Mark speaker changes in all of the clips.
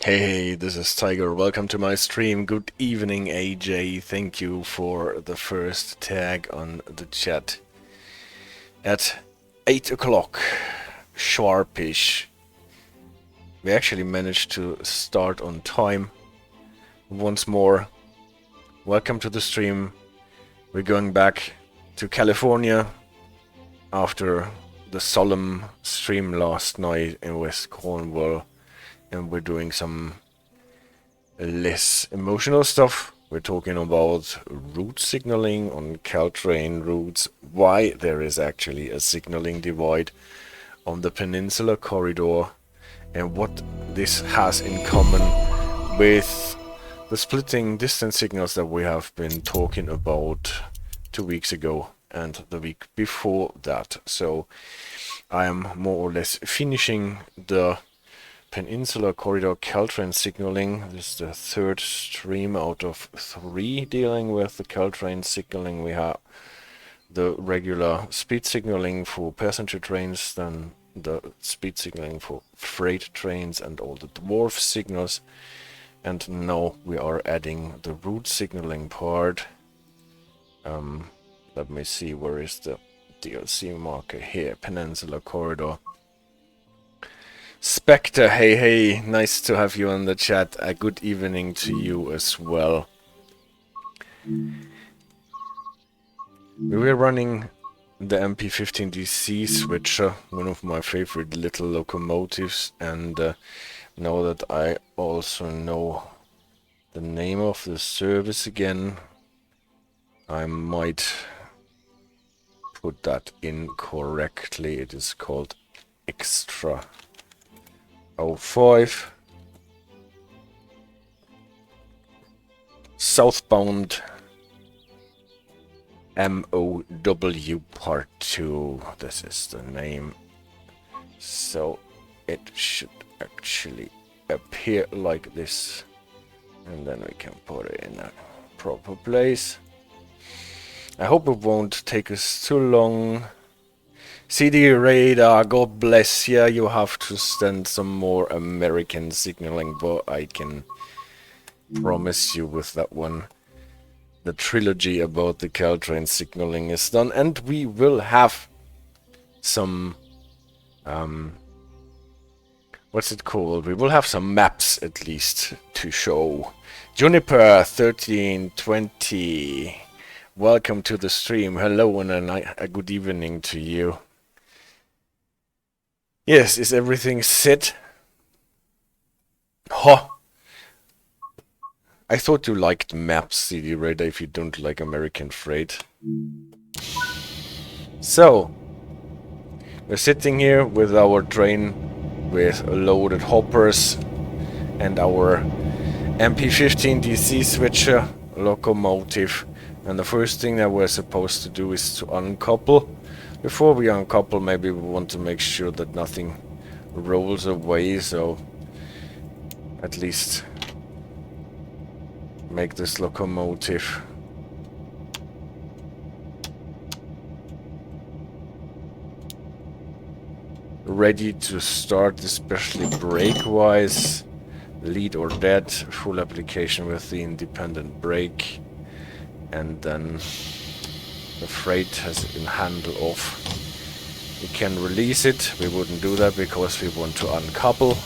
Speaker 1: Hey, this is Tiger. Welcome to my stream. Good evening, AJ. Thank you for the first tag on the chat. At 8 o'clock, sharpish, we actually managed to start on time. Once more, welcome to the stream. We're going back to California after the solemn stream last night in West Cornwall. And we're doing some less emotional stuff. We're talking about route signaling on Caltrain routes, why there is actually a signaling divide on the Peninsula Corridor, and what this has in common with the splitting distance signals that we have been talking about 2 weeks ago and the week before that. So I am more or less finishing the Peninsula Corridor Caltrain signaling. This is the third stream out of 3 dealing with the Caltrain signaling. We have the regular speed signaling for passenger trains, then the speed signaling for freight trains and all the dwarf signals. And now we are adding the route signaling part. Let me see, where is the DLC marker here? Peninsula Corridor. Spectre, hey, nice to have you on the chat. A good evening to you as well. We were running the MP15DC switcher, one of my favorite little locomotives, and now that I also know the name of the service again, I might put that in correctly. It is called Extra 05 southbound MOW part 2. This is the name, so it should actually appear like this, and then we can put it in a proper place. I hope it won't take us too long. CD Radar, God bless you. You have to send some more American signaling, but I can promise you with that one, the trilogy about the Caltrain signaling is done, and we will have some what's it called? We will have some maps at least to show. Juniper 1320, welcome to the stream. Hello and a good evening to you. Yes, is everything set? Huh. I thought you liked maps, CD Radar, if you don't like American freight. So, we're sitting here with our train with loaded hoppers and our MP15 DC switcher locomotive. And the first thing that we're supposed to do is to uncouple. Before we uncouple, maybe we want to make sure that nothing rolls away, so at least make this locomotive ready to start, especially brake-wise. Lead or dead, full application with the independent brake, and then the freight has been handled off. We can release it. We wouldn't do that because we want to uncouple.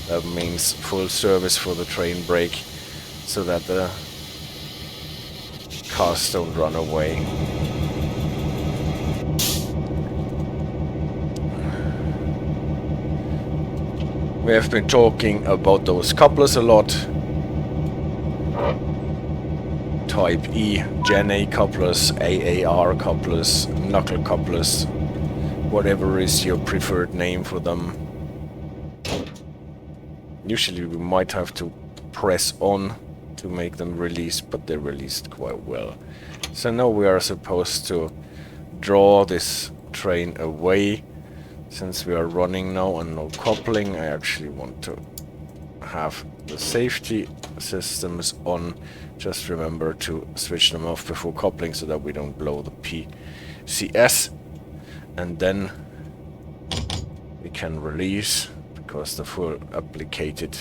Speaker 1: That means full service for the train brake so that the cars don't run away. We have been talking about those couplers a lot. Type E, Gen A couplers, AAR couplers, knuckle couplers, whatever is your preferred name for them. Usually we might have to press on to make them release, but they're released quite well. So now we are supposed to draw this train away. Since we are running now on no coupling, I actually want to have the safety systems on. Just remember to switch them off before coupling so that we don't blow the PCS. And then we can release, because the full applicated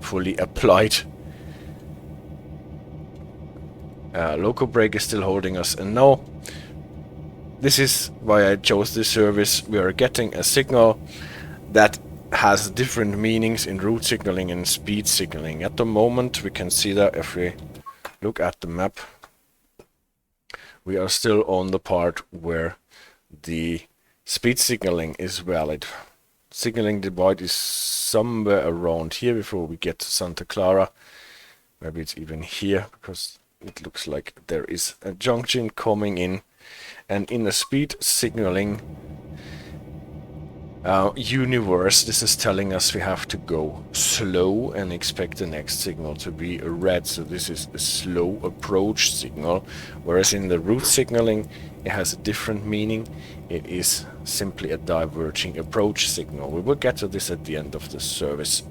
Speaker 1: fully applied. Loco brake is still holding us, and now this is why I chose this service. We are getting a signal that has different meanings in route signaling and speed signaling. At the moment we can see that if we look at the map, we are still on the part where the speed signaling is valid. Signaling divide is somewhere around here before we get to Santa Clara. Maybe it's even here, because it looks like there is a junction coming in. And in the speed signaling universe, this is telling us we have to go slow and expect the next signal to be a red. So this is a slow approach signal, whereas in the route signaling it has a different meaning. It is simply a diverging approach signal. We will get to this at the end of the service,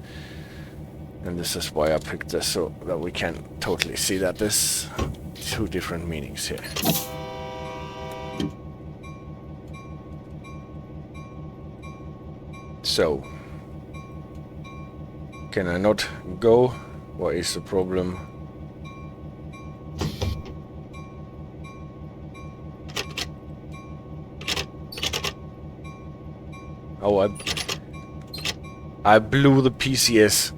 Speaker 1: and this is why I picked this, so that we can totally see that there's two different meanings here. So, can I not go? What is the problem? Oh, I blew the PCS.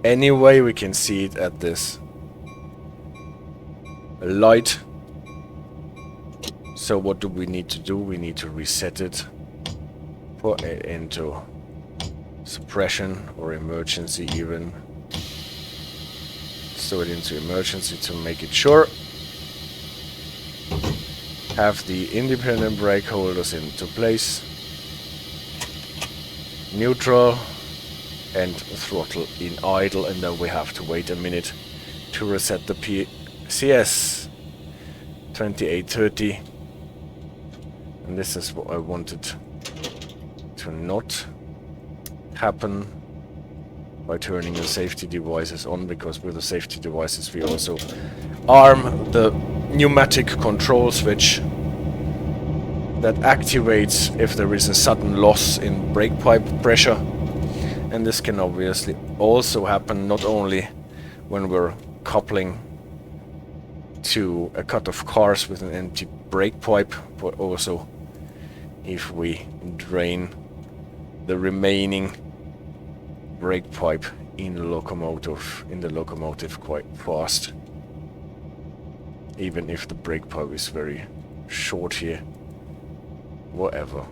Speaker 1: Anyway, we can see it at this light. So what do we need to do? We need to reset it. Put it into suppression or emergency even. Throw it into emergency to make it sure. Have the independent brake holders into place. Neutral and throttle in idle, and then we have to wait a minute to reset the PCS. 2830. And this is what I wanted to not happen by turning the safety devices on, because with the safety devices we also arm the pneumatic control switch that activates if there is a sudden loss in brake pipe pressure. And this can obviously also happen not only when we're coupling to a cut of cars with an empty brake pipe, but also if we drain the remaining brake pipe in the locomotive quite fast, even if the brake pipe is very short here. Whatever.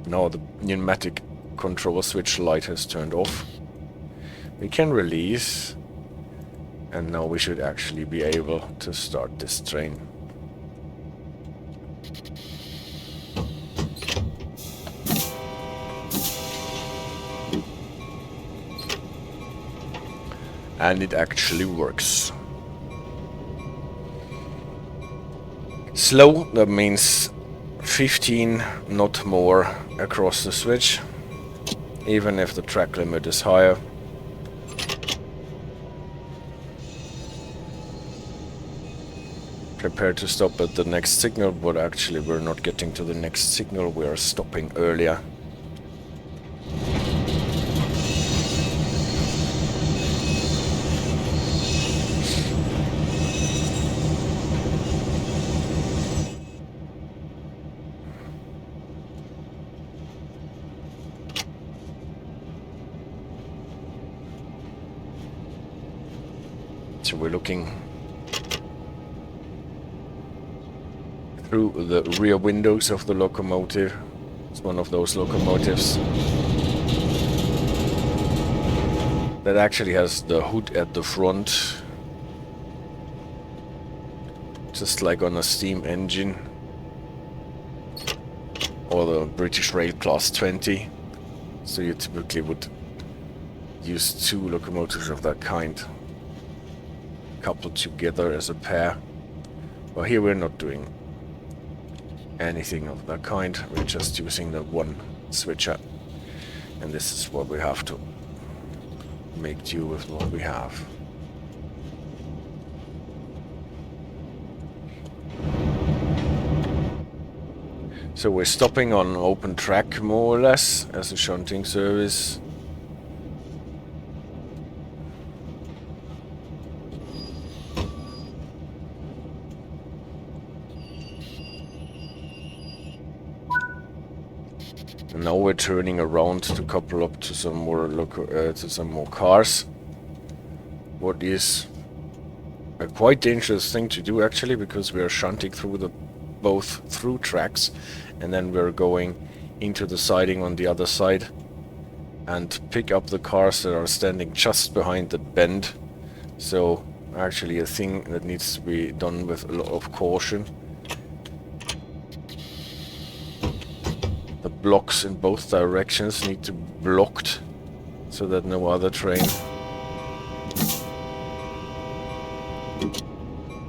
Speaker 1: Now the pneumatic control switch light has turned off. We can release, and now we should actually be able to start this train. And it actually works. Slow, that means 15, not more, across the switch, even if the track limit is higher. Prepare to stop at the next signal, but actually we're not getting to the next signal, we are stopping earlier. So we're looking through the rear windows of the locomotive. It's one of those locomotives that actually has the hood at the front, just like on a steam engine, or the British Rail Class 20. So you typically would use two locomotives of that kind coupled together as a pair. Well, here we're not doing anything of that kind, we're just using the one switcher, and this is what we have to make do with what we have. So we're stopping on open track more or less as a shunting service. And now we're turning around to couple up to some more cars. What is a quite dangerous thing to do actually, because we are shunting through the both through tracks, and then we're going into the siding on the other side and pick up the cars that are standing just behind the bend. So actually a thing that needs to be done with a lot of caution. The blocks in both directions need to be blocked so that no other train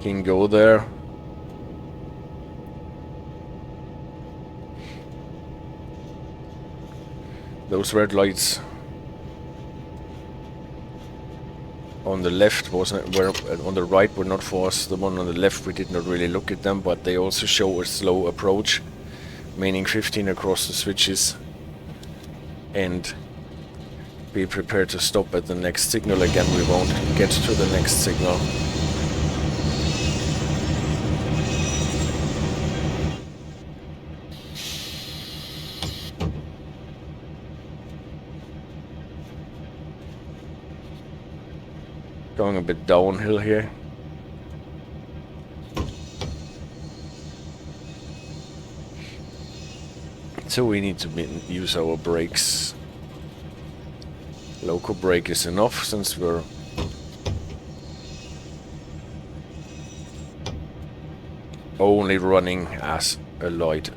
Speaker 1: can go there. Those red lights on the left were on the right were not for us. The one on the left we did not really look at them, but they also show a slow approach, meaning 15 across the switches, and be prepared to stop at the next signal. Again, we won't get to the next signal. Going a bit downhill here. So we need to use our brakes. Loco brake is enough since we're only running as a light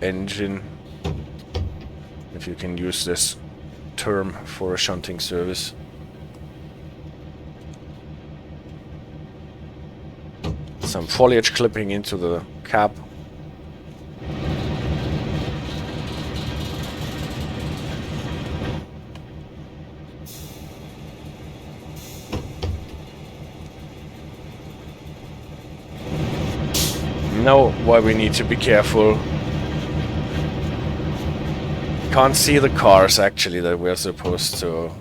Speaker 1: engine, if you can use this term for a shunting service. Some foliage clipping into the cab. Now why we need to be careful. Can't see the cars actually that we're supposed to.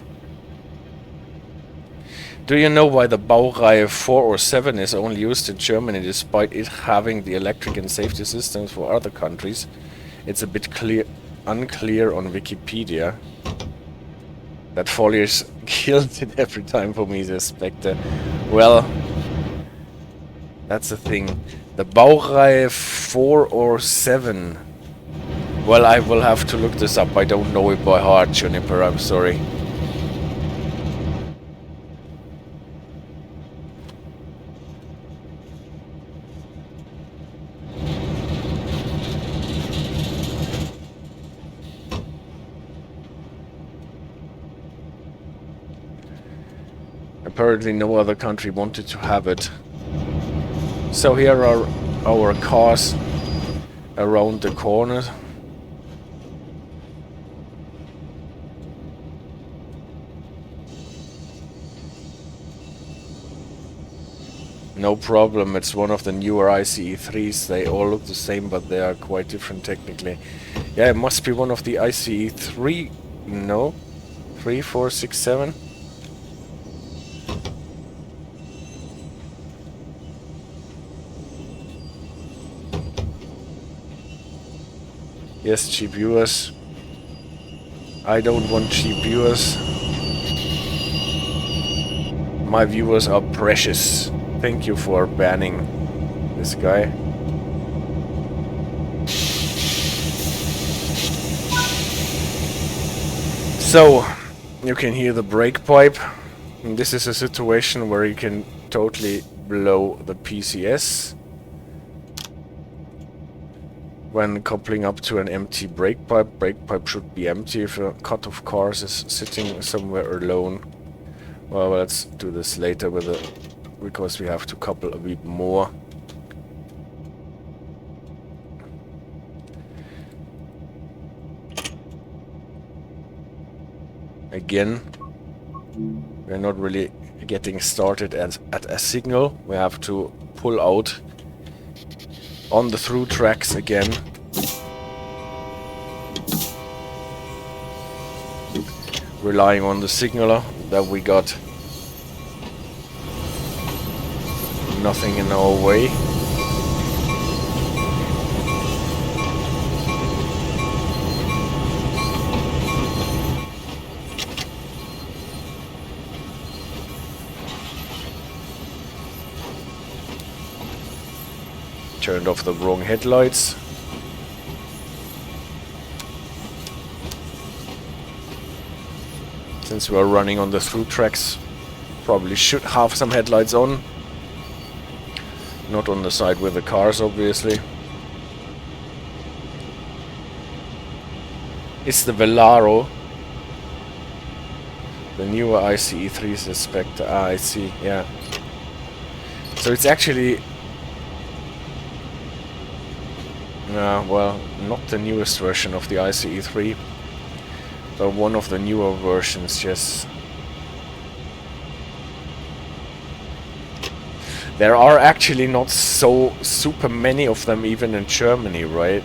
Speaker 1: Do you know why the Baureihe 4 or 7 is only used in Germany despite it having the electric and safety systems for other countries? It's a bit unclear on Wikipedia. That foliage kills it every time for me, the Spectre. Well, that's the thing. The Baureihe 4 or 7. Well, I will have to look this up. I don't know it by heart, Juniper, I'm sorry. Apparently no other country wanted to have it. So here are our cars around the corner. No problem, it's one of the newer ICE3s. They all look the same, but they are quite different technically. Yeah, it must be one of the ICE3... No? 3, 4, 6, 7? Yes, cheap viewers. I don't want cheap viewers. My viewers are precious. Thank you for banning this guy. So, you can hear the brake pipe. And this is a situation where you can totally blow the PCS. When coupling up to an empty brake pipe should be empty if a cut of cars is sitting somewhere alone. Well, let's do this later with because we have to couple a bit more. Again, we're not really getting started at a signal. We have to pull out on the through tracks again. Relying on the signaler that we got. Nothing in our way. Turned off the wrong headlights. Since we are running on the through tracks, probably should have some headlights on. Not on the side with the cars, obviously. It's the Velaro. The newer ICE3 Spectre. Ah, I see, yeah. So it's actually... well, not the newest version of the ICE3. But one of the newer versions, yes. There are actually not so super many of them even in Germany, right?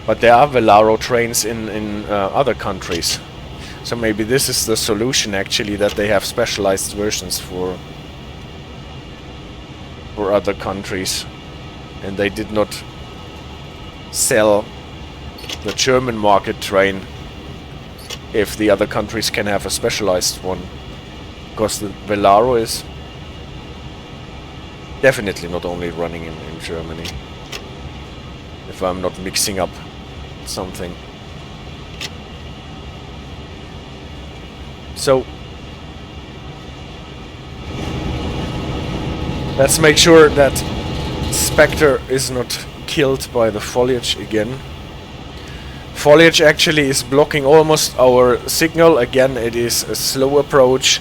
Speaker 1: But there are Velaro trains in other countries. So maybe this is the solution actually, that they have specialized versions for other countries. And they did not sell the German market train if the other countries can have a specialized one. Because the Velaro is definitely not only running in Germany. If I'm not mixing up something. So let's make sure that Spectre is not killed by the foliage again. Foliage actually is blocking almost our signal. Again, it is a slow approach.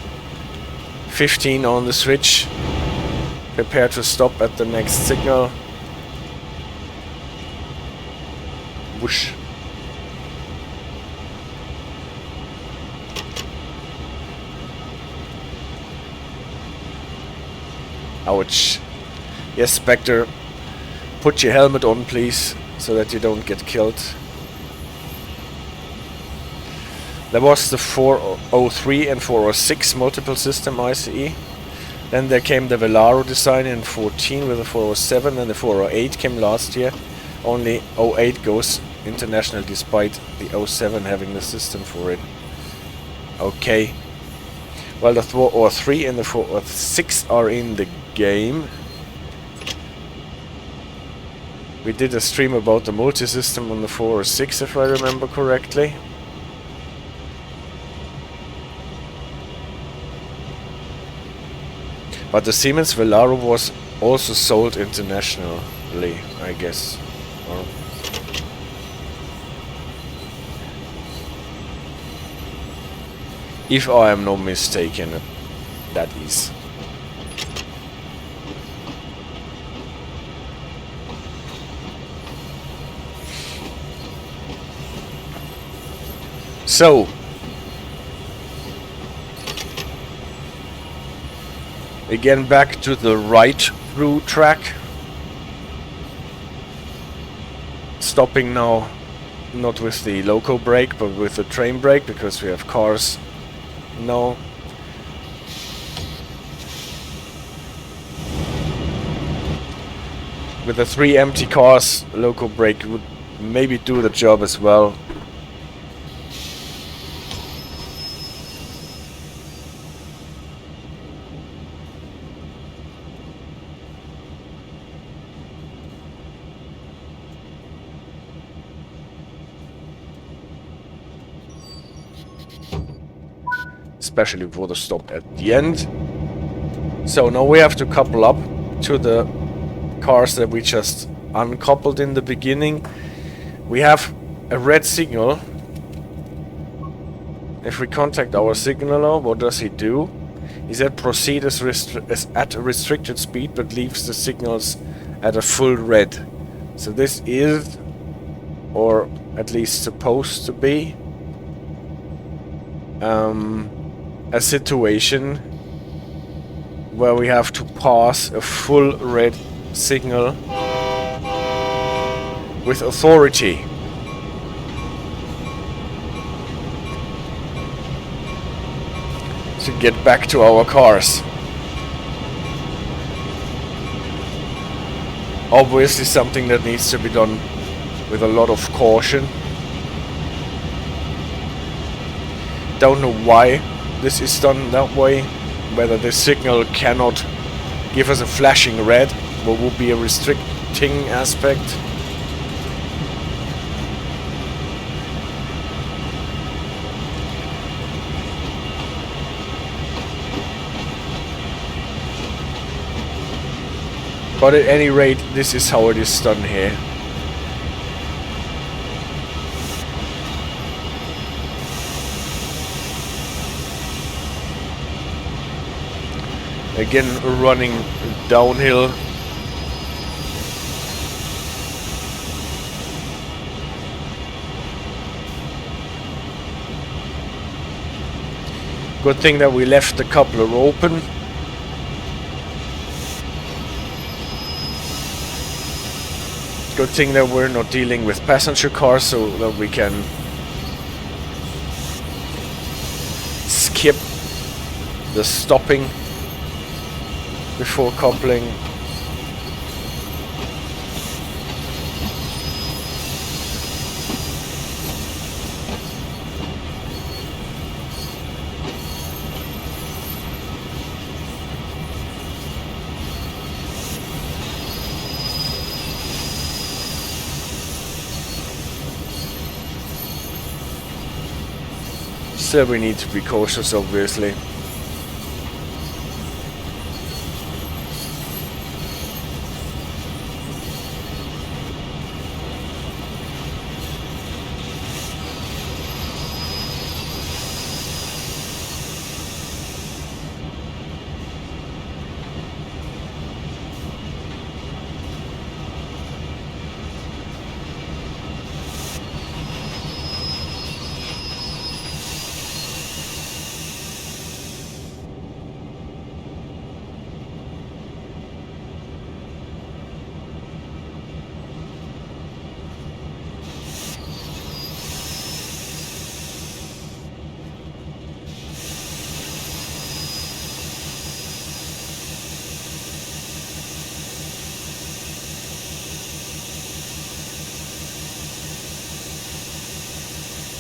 Speaker 1: 15 on the switch. Prepare to stop at the next signal. Whoosh. Ouch. Yes, Spectre. Put your helmet on, please, so that you don't get killed. There was the 403 and 406 multiple system ICE. Then there came the Velaro design in 14 with the 407, and the 408 came last year. Only 08 goes international despite the 07 having the system for it. Okay. Well, the 403 and the 406 are in the game. We did a stream about the multi-system on the 406 if I remember correctly. But the Siemens Velaro was also sold internationally, I guess. Or if I am not mistaken, that is. So, again back to the right through track. Stopping now, not with the loco brake, but with the train brake, because we have cars now. With the 3 empty cars, loco brake would maybe do the job as well. Especially for the stop at the end. So now we have to couple up to the cars that we just uncoupled in the beginning. We have a red signal. If we contact our signaler, what does he do? He said proceed as at a restricted speed, but leaves the signals at a full red. So this is, or at least supposed to be, a situation where we have to pass a full red signal with authority. To get back to our cars. Obviously something that needs to be done with a lot of caution. Don't know why this is done that way, whether the signal cannot give us a flashing red what would be a restricting aspect. But at any rate, this is how it is done here. Again, running downhill. Good thing that we left the coupler open. Good thing that we're not dealing with passenger cars, so that we can skip the stopping before coupling. Still, we need to be cautious, obviously.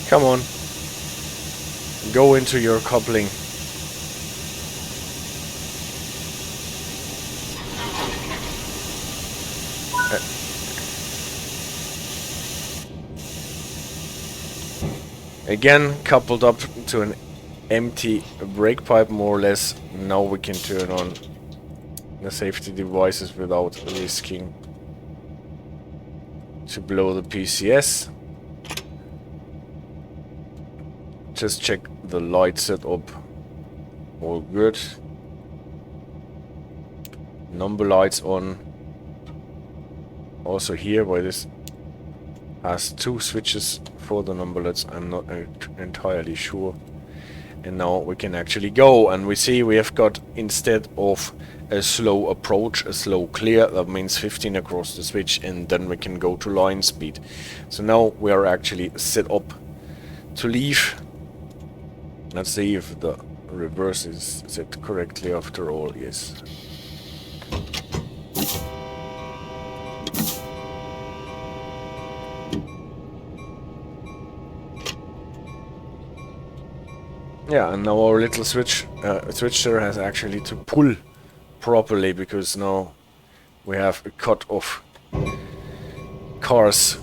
Speaker 1: Come on. Go into your coupling. Again, coupled up to an empty brake pipe, more or less. Now we can turn on the safety devices without risking to blow the PCS. Just check the light setup. All good. Number lights on. Also here, where this has two switches for the number lights, I'm not entirely sure. And now we can actually go, and we see we have got, instead of a slow approach, a slow clear. That means 15 across the switch, and then we can go to line speed. So now we are actually set up to leave. Let's see if the reverse is set correctly after all. Yes. Yeah, and now our little switcher has actually to pull properly, because now we have a cut of cars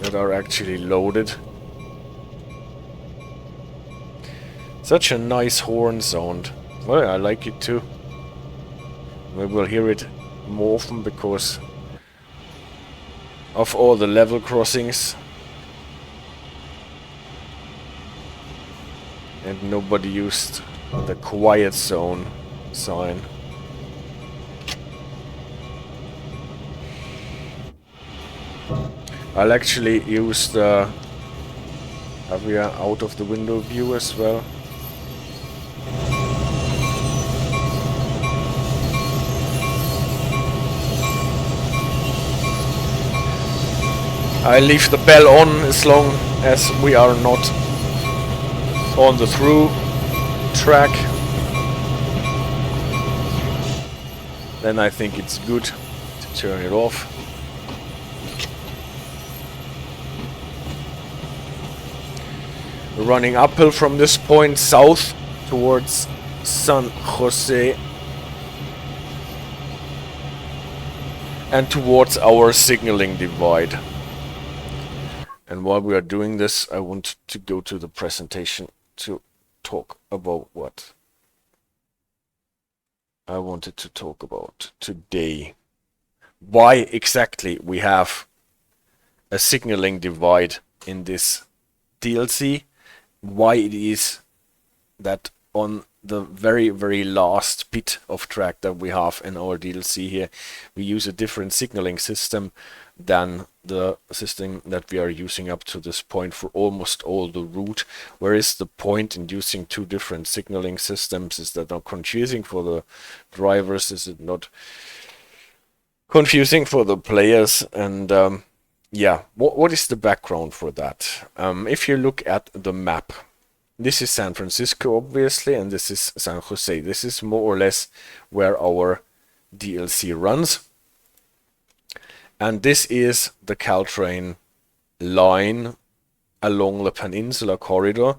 Speaker 1: that are actually loaded. Such a nice horn sound. Well, I like it too. We will hear it more often because of all the level crossings. And nobody used the quiet zone sign. I'll actually use the Avia out of the window view as well. I leave the bell on as long as we are not on the through track. Then I think it's good to turn it off. We're running uphill from this point south towards San Jose. and towards our signaling divide. And while we are doing this, I want to go to the presentation to talk about what I wanted to talk about today. Why exactly we have a signaling divide in this DLC. Why it is that on the very, very last bit of track that we have in our DLC here, we use a different signaling system than the system that we are using up to this point for almost all the route. Whereas the point in using two different signaling systems is that not confusing for the drivers, is it not confusing for the players, and yeah, what is the background for that? If you look at the map, this is San Francisco, obviously, and this is San Jose. This is more or less where our DLC runs. And this is the Caltrain line along the Peninsula Corridor,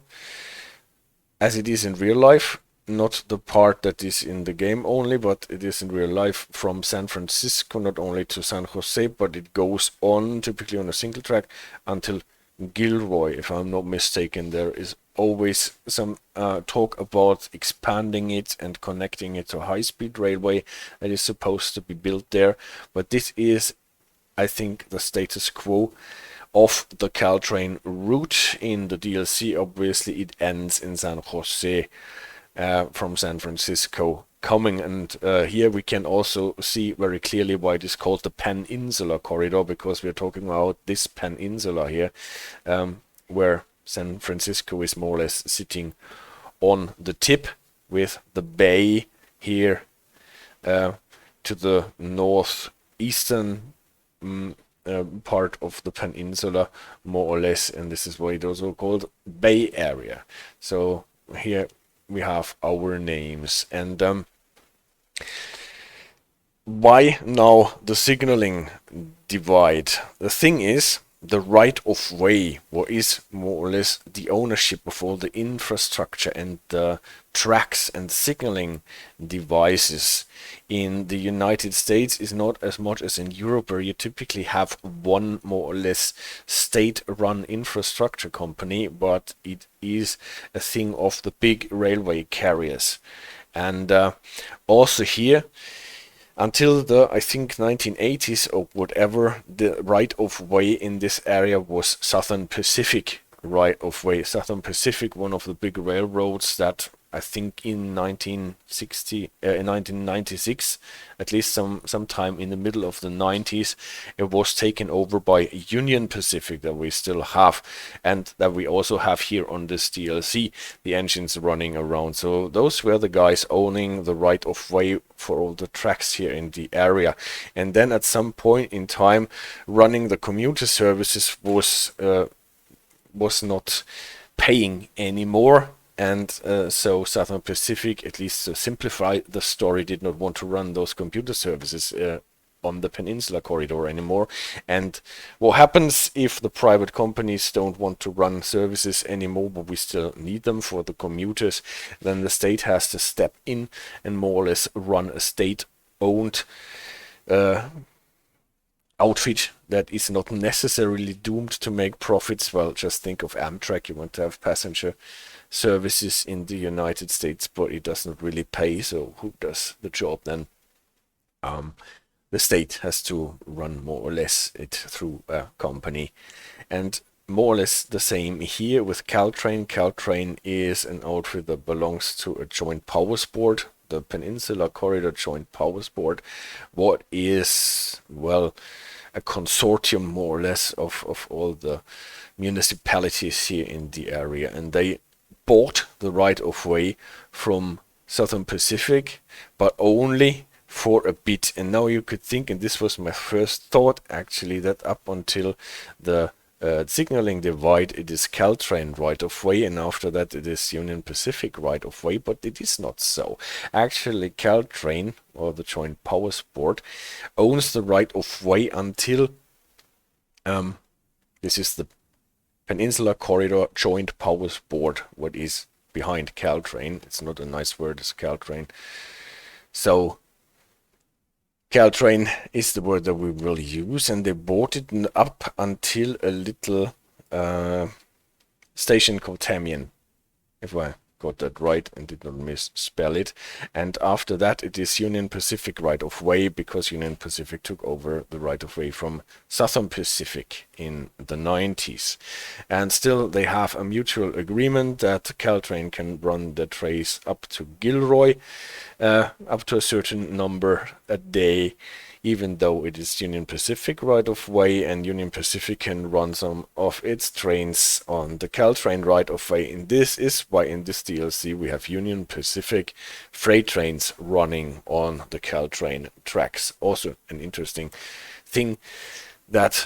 Speaker 1: as it is in real life. Not the part that is in the game only, but it is in real life from San Francisco, not only to San Jose, but it goes on, typically on a single track, until Gilroy, if I'm not mistaken. There is always some talk about expanding it and connecting it to a high-speed railway that is supposed to be built there. But this is, I think, the status quo of the Caltrain route in the DLC. Obviously, it ends in San Jose. From San Francisco coming, and here we can also see very clearly why it is called the Peninsula Corridor, because we're talking about this peninsula here, where San Francisco is more or less sitting on the tip, with the bay here to the northeastern part of the peninsula, more or less, and this is why it also called Bay Area. So here we have our names. And why now the signaling divide? The thing is, the right of way, what is more or less the ownership of all the infrastructure and the tracks and signaling devices in the United States, is not as much as in Europe, where you typically have one more or less state-run infrastructure company, but it is a thing of the big railway carriers. And also here, until the, I think, 1980s or whatever, the right of way in this area was Southern Pacific right of way. Southern Pacific, one of the big railroads that I think in 1996, at least sometime in the middle of the 90s, it was taken over by Union Pacific, that we still have, and that we also have here on this DLC, the engines running around. So those were the guys owning the right of way for all the tracks here in the area. And then at some point in time, running the commuter services was not paying anymore. And so Southern Pacific, at least to simplify the story, did not want to run those computer services on the Peninsula Corridor anymore. And what happens if the private companies don't want to run services anymore, but we still need them for the commuters? Then the state has to step in and more or less run a state-owned outfit that is not necessarily doomed to make profits. Well, just think of Amtrak. You want to have passenger services in the United States, but it doesn't really pay, so who does the job then? The state has to run more or less it through a company. And more or less the same here with Caltrain. Caltrain is an outfit that belongs to a joint powers board, the Peninsula Corridor Joint Powers Board, what is, well, a consortium more or less of all the municipalities here in the area, and they bought the right of way from Southern Pacific, but only for a bit. And now you could think, and this was my first thought actually, that up until the signaling divide, it is Caltrain right of way, and after that it is Union Pacific right of way, but it is not so. Actually, Caltrain, or the Joint Powers Board, owns the right of way until this is the Peninsula Corridor Joint Powers Board, what is behind Caltrain. It's not a nice word, it's Caltrain. So Caltrain is the word that we will use, and they brought it up until a little station called Tamian, if I got that right and did not misspell it. And after that it is Union Pacific right of way, because Union Pacific took over the right of way from Southern Pacific in the 90s. And still they have a mutual agreement that Caltrain can run the trains up to Gilroy, up to a certain number a day, even though it is Union Pacific right of way, and Union Pacific can run some of its trains on the Caltrain right of way. And this is why in this DLC we have Union Pacific freight trains running on the Caltrain tracks. Also an interesting thing that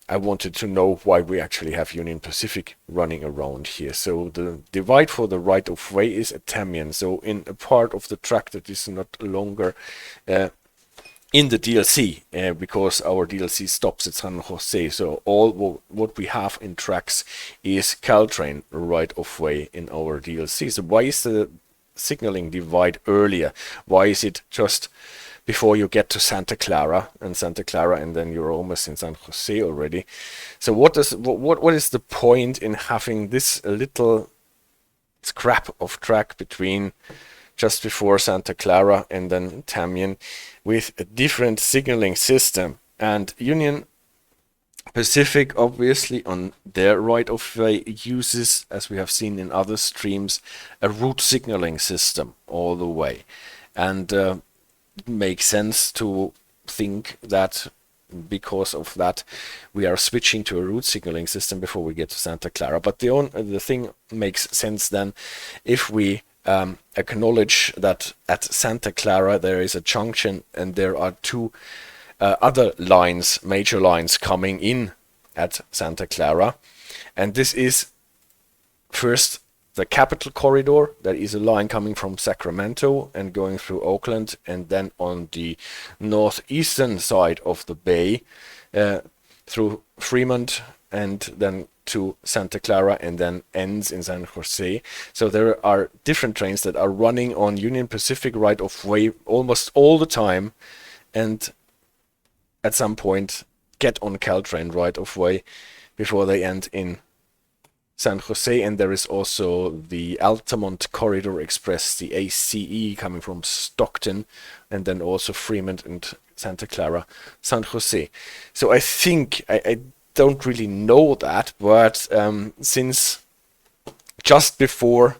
Speaker 1: I wanted to know, why we actually have Union Pacific running around here. So the divide for the right of way is at Tamian, so in a part of the track that is not longer in the DLC, because our DLC stops at San Jose. So all what we have in tracks is Caltrain right of way in our DLC. So why is the signaling divide earlier? Why is it just before you get to Santa Clara, and then you're almost in San Jose already? So what is the point in having this little scrap of track between just before Santa Clara and then Tamian, with a different signaling system? And Union Pacific obviously on their right of way uses, as we have seen in other streams, a route signaling system all the way. And it makes sense to think that because of that we are switching to a route signaling system before we get to Santa Clara. But the thing makes sense then if we acknowledge that at Santa Clara there is a junction and there are two other lines, major lines, coming in at Santa Clara. And this is first the Capital Corridor, that is a line coming from Sacramento and going through Oakland, and then on the northeastern side of the bay through Fremont and then to Santa Clara, and then ends in San Jose. So there are different trains that are running on Union Pacific right of way almost all the time, and at some point get on Caltrain right of way before they end in San Jose. And there is also the Altamont Corridor Express, the ACE, coming from Stockton, and then also Fremont and Santa Clara, San Jose. So I think I don't really know that, but since just before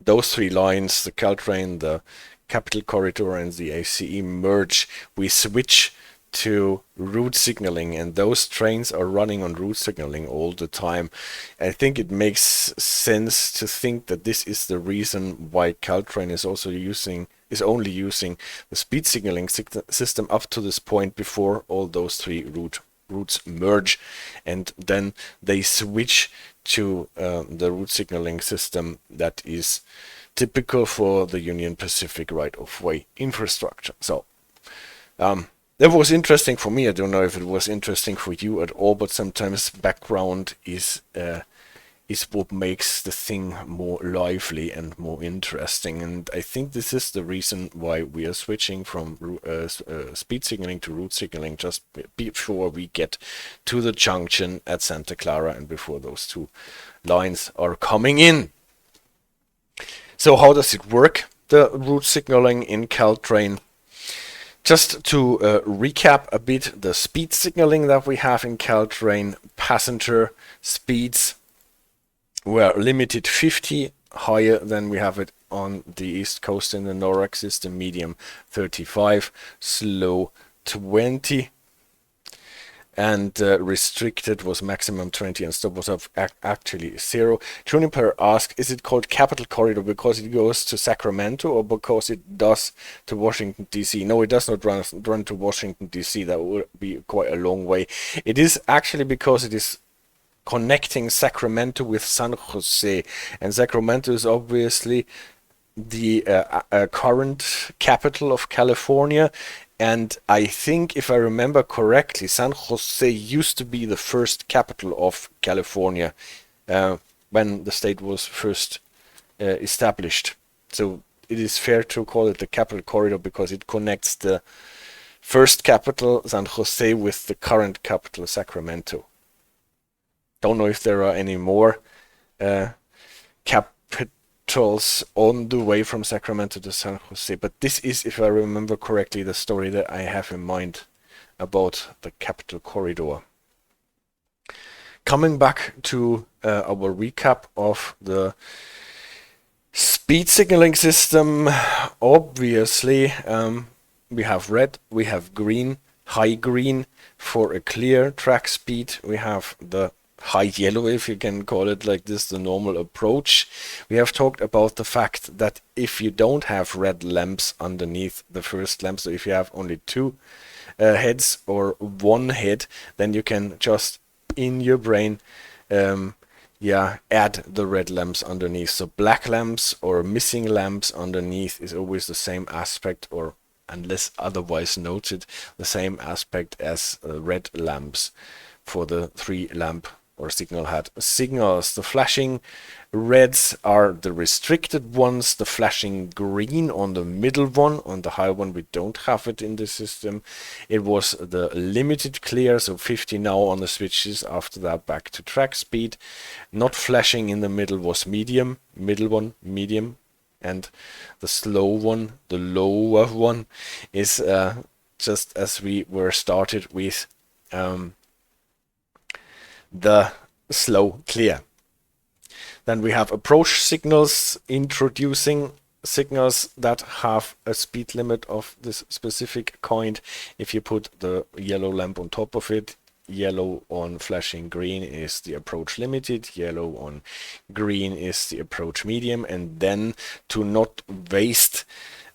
Speaker 1: those three lines, the Caltrain, the Capital Corridor and the ACE merge, we switch to route signaling, and those trains are running on route signaling all the time. I think it makes sense to think that this is the reason why Caltrain is only using the speed signaling system up to this point before all those three routes merge, and then they switch to the route signaling system that is typical for the Union Pacific right of way infrastructure. So that was interesting for me. I don't know if it was interesting for you at all, but sometimes background is what makes the thing more lively and more interesting. And I think this is the reason why we are switching from speed signaling to route signaling just before we get to the junction at Santa Clara and before those two lines are coming in. So how does it work, the route signaling in Caltrain? Just to recap a bit, the speed signaling that we have in Caltrain, passenger speeds were limited 50, higher than we have it on the East Coast in the NORAC system, medium 35, slow 20, and restricted was maximum 20, and stop was actually 0. Juniper asked, is it called Capital Corridor because it goes to Sacramento or because it does to Washington DC? No, it does not run to Washington DC. That would be quite a long way. It is actually because it is connecting Sacramento with San Jose, and Sacramento is obviously the current capital of California. And I think, if I remember correctly, San Jose used to be the first capital of California when the state was first established. So it is fair to call it the Capital Corridor because it connects the first capital San Jose with the current capital Sacramento. Don't know if there are any more capitals on the way from Sacramento to San Jose, but this is, if I remember correctly, the story that I have in mind about the capital corridor. Coming back to our recap of the speed signaling system, obviously we have red, we have green, high green for a clear track speed, we have the high yellow, if you can call it like this, the normal approach. We have talked about the fact that if you don't have red lamps underneath the first lamp, so if you have only two heads or one head, then you can just in your brain add the red lamps underneath. So black lamps or missing lamps underneath is always the same aspect, or unless otherwise noted, the same aspect as red lamps for the 3 lamp or signal head signals. The flashing reds are the restricted ones, the flashing green on the middle one, on the high one we don't have it in the system. It was the limited clear, so 50 now on the switches, after that back to track speed. Not flashing in the middle was medium, middle one medium, and the slow one, the lower one, is just as we were started with the slow clear. Then we have approach signals, introducing signals that have a speed limit of this specific kind. If you put the yellow lamp on top of it, yellow on flashing green is the approach limited, yellow on green is the approach medium, and then to not waste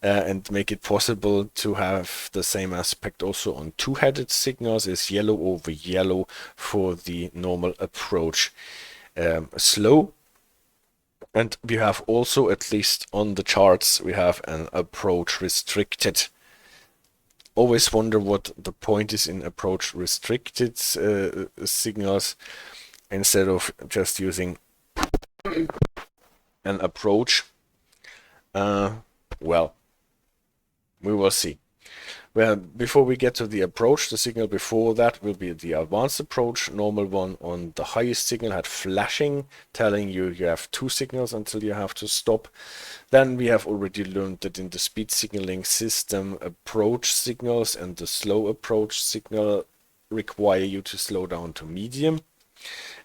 Speaker 1: and make it possible to have the same aspect also on two-headed signals is yellow over yellow for the normal approach slow. And we have also, at least on the charts, we have an approach restricted. Always wonder what the point is in approach restricted signals instead of just using an approach. Well, we will see. Well, before we get to the approach, the signal before that will be the advanced approach. Normal one on the highest signal had flashing, telling you you have 2 signals until you have to stop. Then we have already learned that in the speed signaling system, approach signals and the slow approach signal require you to slow down to medium,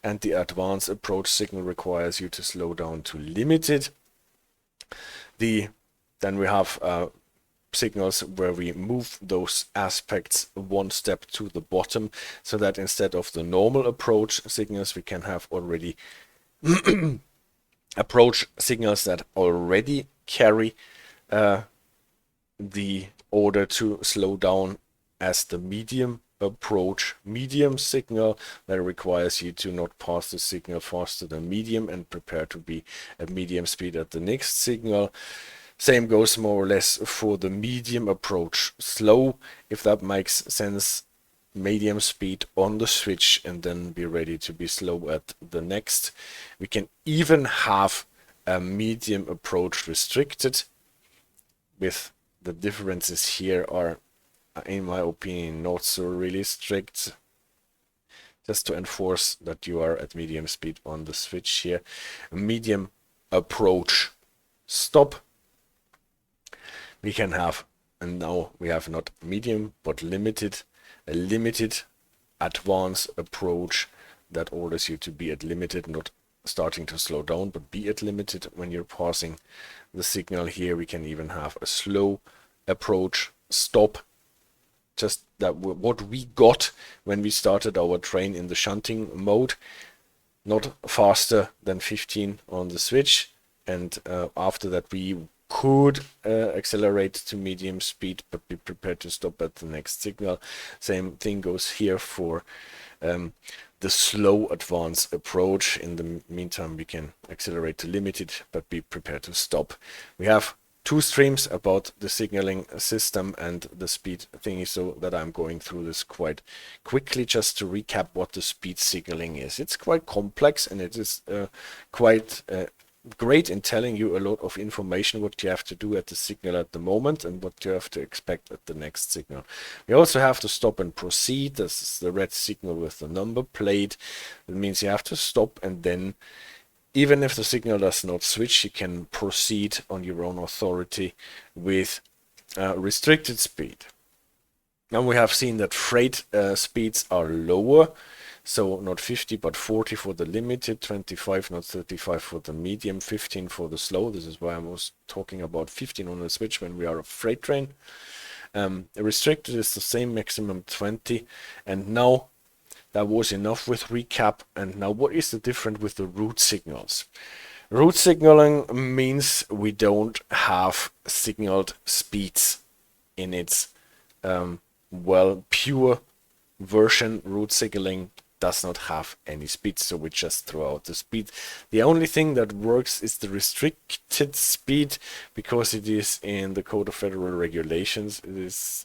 Speaker 1: and the advanced approach signal requires you to slow down to limited. Then we have signals where we move those aspects one step to the bottom, so that instead of the normal approach signals, we can have already approach signals that already carry the order to slow down as the medium approach medium signal that requires you to not pass the signal faster than medium and prepare to be at medium speed at the next signal. Same goes more or less for the medium approach slow, if that makes sense. Medium speed on the switch and then be ready to be slow at the next. We can even have a medium approach restricted, with the differences here are, in my opinion, not so really strict, just to enforce that you are at medium speed on the switch here. Medium approach stop we can have, and now we have not medium but limited, a limited advanced approach that orders you to be at limited, not starting to slow down but be at limited when you're passing the signal. Here we can even have a slow approach stop, just that what we got when we started our train in the shunting mode, not faster than 15 on the switch, and after that we could accelerate to medium speed but be prepared to stop at the next signal. Same thing goes here for the slow advanced approach. In the meantime we can accelerate to limited but be prepared to stop. We have 2 streams about the signaling system and the speed thingy, so that I'm going through this quite quickly just to recap what the speed signaling is. It's quite complex and it is quite great in telling you a lot of information what you have to do at the signal at the moment and what you have to expect at the next signal. We also have to stop and proceed. This is the red signal with the number plate. That means you have to stop, and then even if the signal does not switch, you can proceed on your own authority with restricted speed. Now we have seen that freight speeds are lower, so not 50 but 40 for the limited, 25 not 35 for the medium, 15 for the slow. This is why I was talking about 15 on the switch when we are a freight train. Restricted is the same, maximum 20. And now that was enough with recap. And now what is the difference with the route signals? Route signaling means we don't have signaled speeds in its pure version. Route signaling does not have any speed, so we just throw out the speed. The only thing that works is the restricted speed, because it is in the Code of Federal Regulations. It is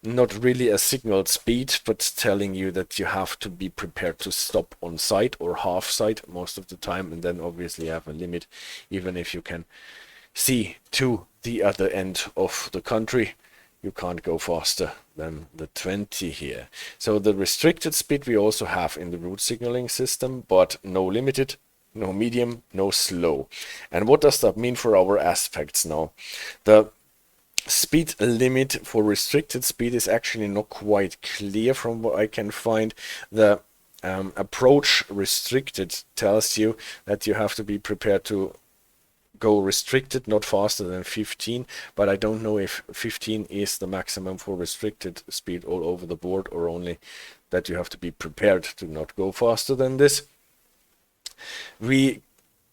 Speaker 1: not really a signaled speed, but telling you that you have to be prepared to stop on site or half site most of the time, and then obviously have a limit, even if you can see to the other end of the country. You can't go faster than the 20 here. So the restricted speed we also have in the route signaling system, but no limited, no medium, no slow. And what does that mean for our aspects now? The speed limit for restricted speed is actually not quite clear from what I can find. The approach restricted tells you that you have to be prepared to go restricted, not faster than 15, but I don't know if 15 is the maximum for restricted speed all over the board, or only that you have to be prepared to not go faster than this. We,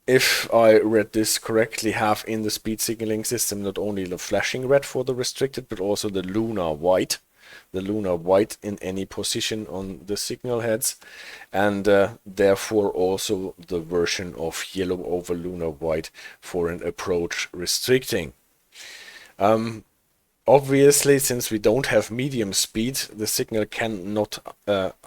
Speaker 1: if I read this correctly, have in the speed signaling system not only the flashing red for the restricted, but also the lunar white. The lunar white in any position on the signal heads, and therefore also the version of yellow over lunar white for an approach restricting. Obviously, since we don't have medium speed, the signal cannot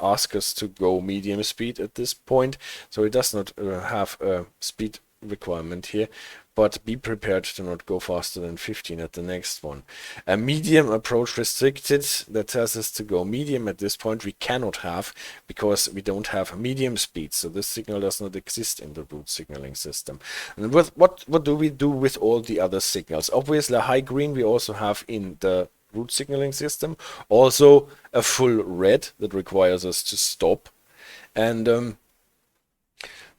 Speaker 1: ask us to go medium speed at this point, so it does not have a speed requirement here, but be prepared to not go faster than 15 at the next one. A medium approach restricted, that tells us to go medium at this point, we cannot have, because we don't have medium speed, so this signal does not exist in the route signaling system. And what do we do with all the other signals? Obviously, a high green we also have in the route signaling system, also a full red that requires us to stop, and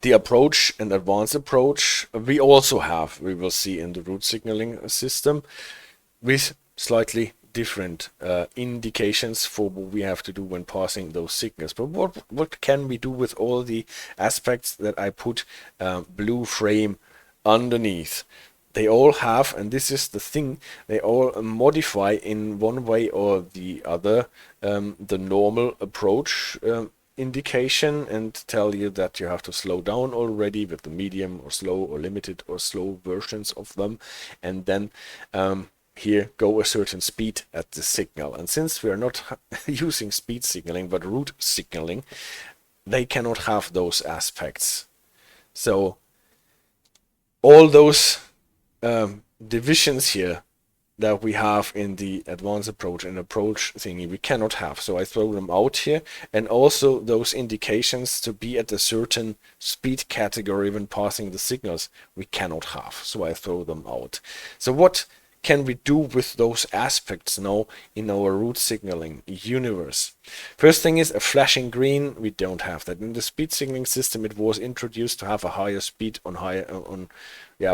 Speaker 1: the approach and advanced approach we also have, we will see in the route signaling system, with slightly different indications for what we have to do when passing those signals. But what can we do with all the aspects that I put blue frame underneath? They all have, and this is the thing, they all modify in one way or the other the normal approach indication, and tell you that you have to slow down already with the medium or slow or limited or slow versions of them, and then here go a certain speed at the signal. And since we are not using speed signaling but route signaling, they cannot have those aspects. So all those divisions here that we have in the advanced approach and approach thingy we cannot have, so I throw them out here. And also those indications to be at a certain speed category when passing the signals we cannot have, so I throw them out. So what can we do with those aspects now in our route signaling universe? First thing is a flashing green. We don't have that in the speed signaling system. It was introduced to have a higher speed on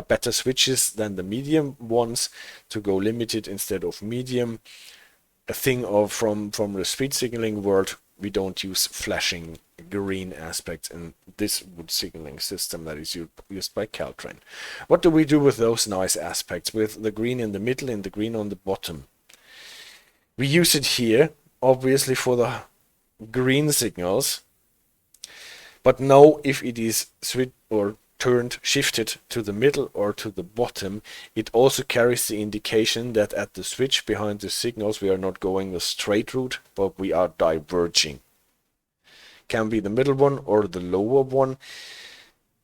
Speaker 1: better switches than the medium ones, to go limited instead of medium. A thing of from the speed signaling world, we don't use flashing green aspects in this route signaling system that is used by Caltrain. What do we do with those nice aspects, with the green in the middle and the green on the bottom? We use it here, obviously, for the green signals, but now if it is switched or shifted to the middle or to the bottom, it also carries the indication that at the switch behind the signals we are not going the straight route, but we are diverging. Can be the middle one or the lower one.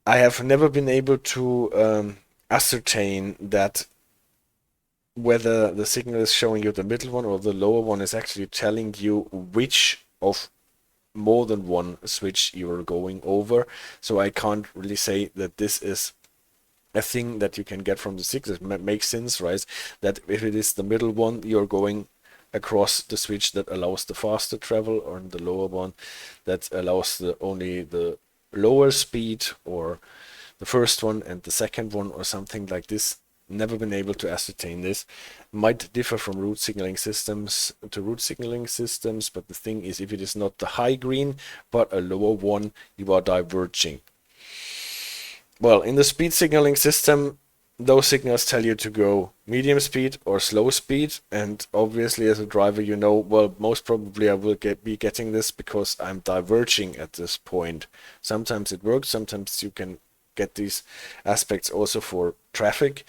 Speaker 1: I have never been able to ascertain that whether the signal is showing you the middle one or the lower one is actually telling you which of more than one switch you're going over. So I can't really say that this is a thing that you can get from the signal. It makes sense, right? That if it is the middle one, you're going across the switch that allows the faster travel, or the lower one that allows only the lower speed, or the first one and the second one, or something like this. Never been able to ascertain this. Might differ from route signaling systems to route signaling systems, but the thing is, if it is not the high green but a lower one, you are diverging. Well, in the speed signaling system, those signals tell you to go medium speed or slow speed, and obviously as a driver you know, well, most probably I will be getting this because I'm diverging at this point. Sometimes it works, sometimes you can get these aspects also for traffic,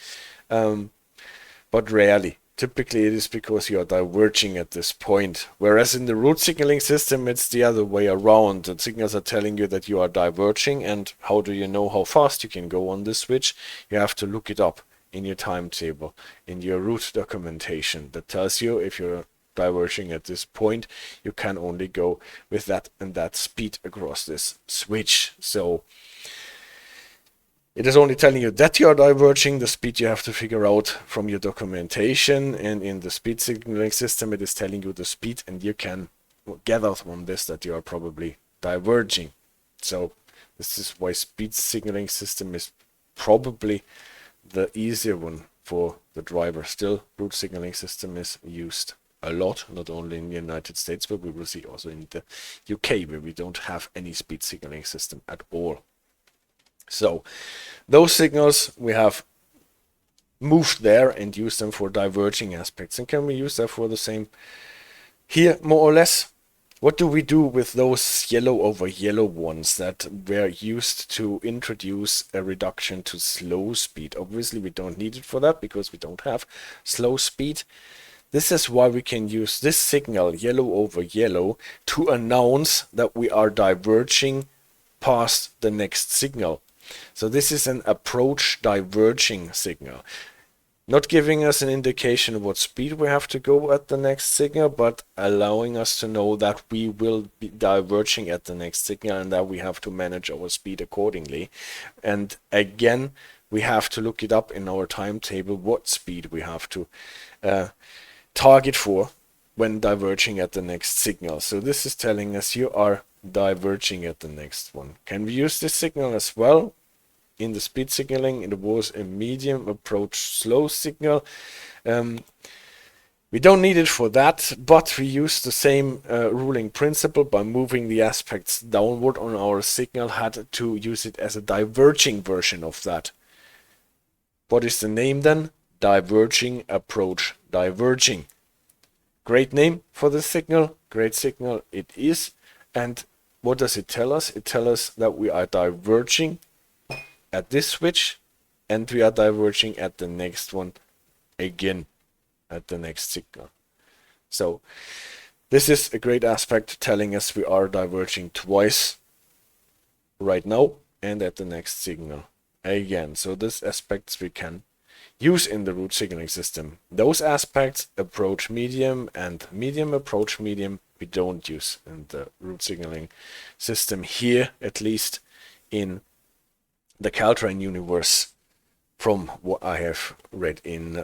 Speaker 1: but rarely. Typically it is because you are diverging at this point, whereas in the route signaling system it's the other way around. The signals are telling you that you are diverging, and how do you know how fast you can go on this switch? You have to look it up in your timetable, in your route documentation that tells you if you're diverging at this point, you can only go with that and that speed across this switch. So it is only telling you that you are diverging. The speed you have to figure out from your documentation, and in the speed signaling system it is telling you the speed, and you can gather from this that you are probably diverging. So this is why speed signaling system is probably the easier one for the driver. Still, route signaling system is used a lot, not only in the United States, but we will see also in the UK, where we don't have any speed signaling system at all. So those signals we have moved there and used them for diverging aspects. And can we use that for the same here, more or less? What do we do with those yellow over yellow ones that were used to introduce a reduction to slow speed? Obviously we don't need it for that because we don't have slow speed. This is why we can use this signal, yellow over yellow, to announce that we are diverging past the next signal. So this is an approach diverging signal. Not giving us an indication of what speed we have to go at the next signal, but allowing us to know that we will be diverging at the next signal and that we have to manage our speed accordingly. And again, we have to look it up in our timetable what speed we have to target for when diverging at the next signal. So this is telling us you are diverging at the next one. Can we use this signal as well? In the speed signaling, it was a medium approach slow signal. We don't need it for that, but we use the same ruling principle by moving the aspects downward on our signal head to use it as a diverging version of that. What is the name then? Diverging approach diverging. Great name for the signal, great signal it is. And what does it tell us? It tells us that we are diverging at this switch, and we are diverging at the next one again, at the next signal. So this is a great aspect telling us we are diverging twice right now and at the next signal again. So these aspects we can use in the route signaling system. Those aspects, approach medium and medium approach medium, we don't use in the route signaling system here, at least in the Caltrain universe, from what I have read in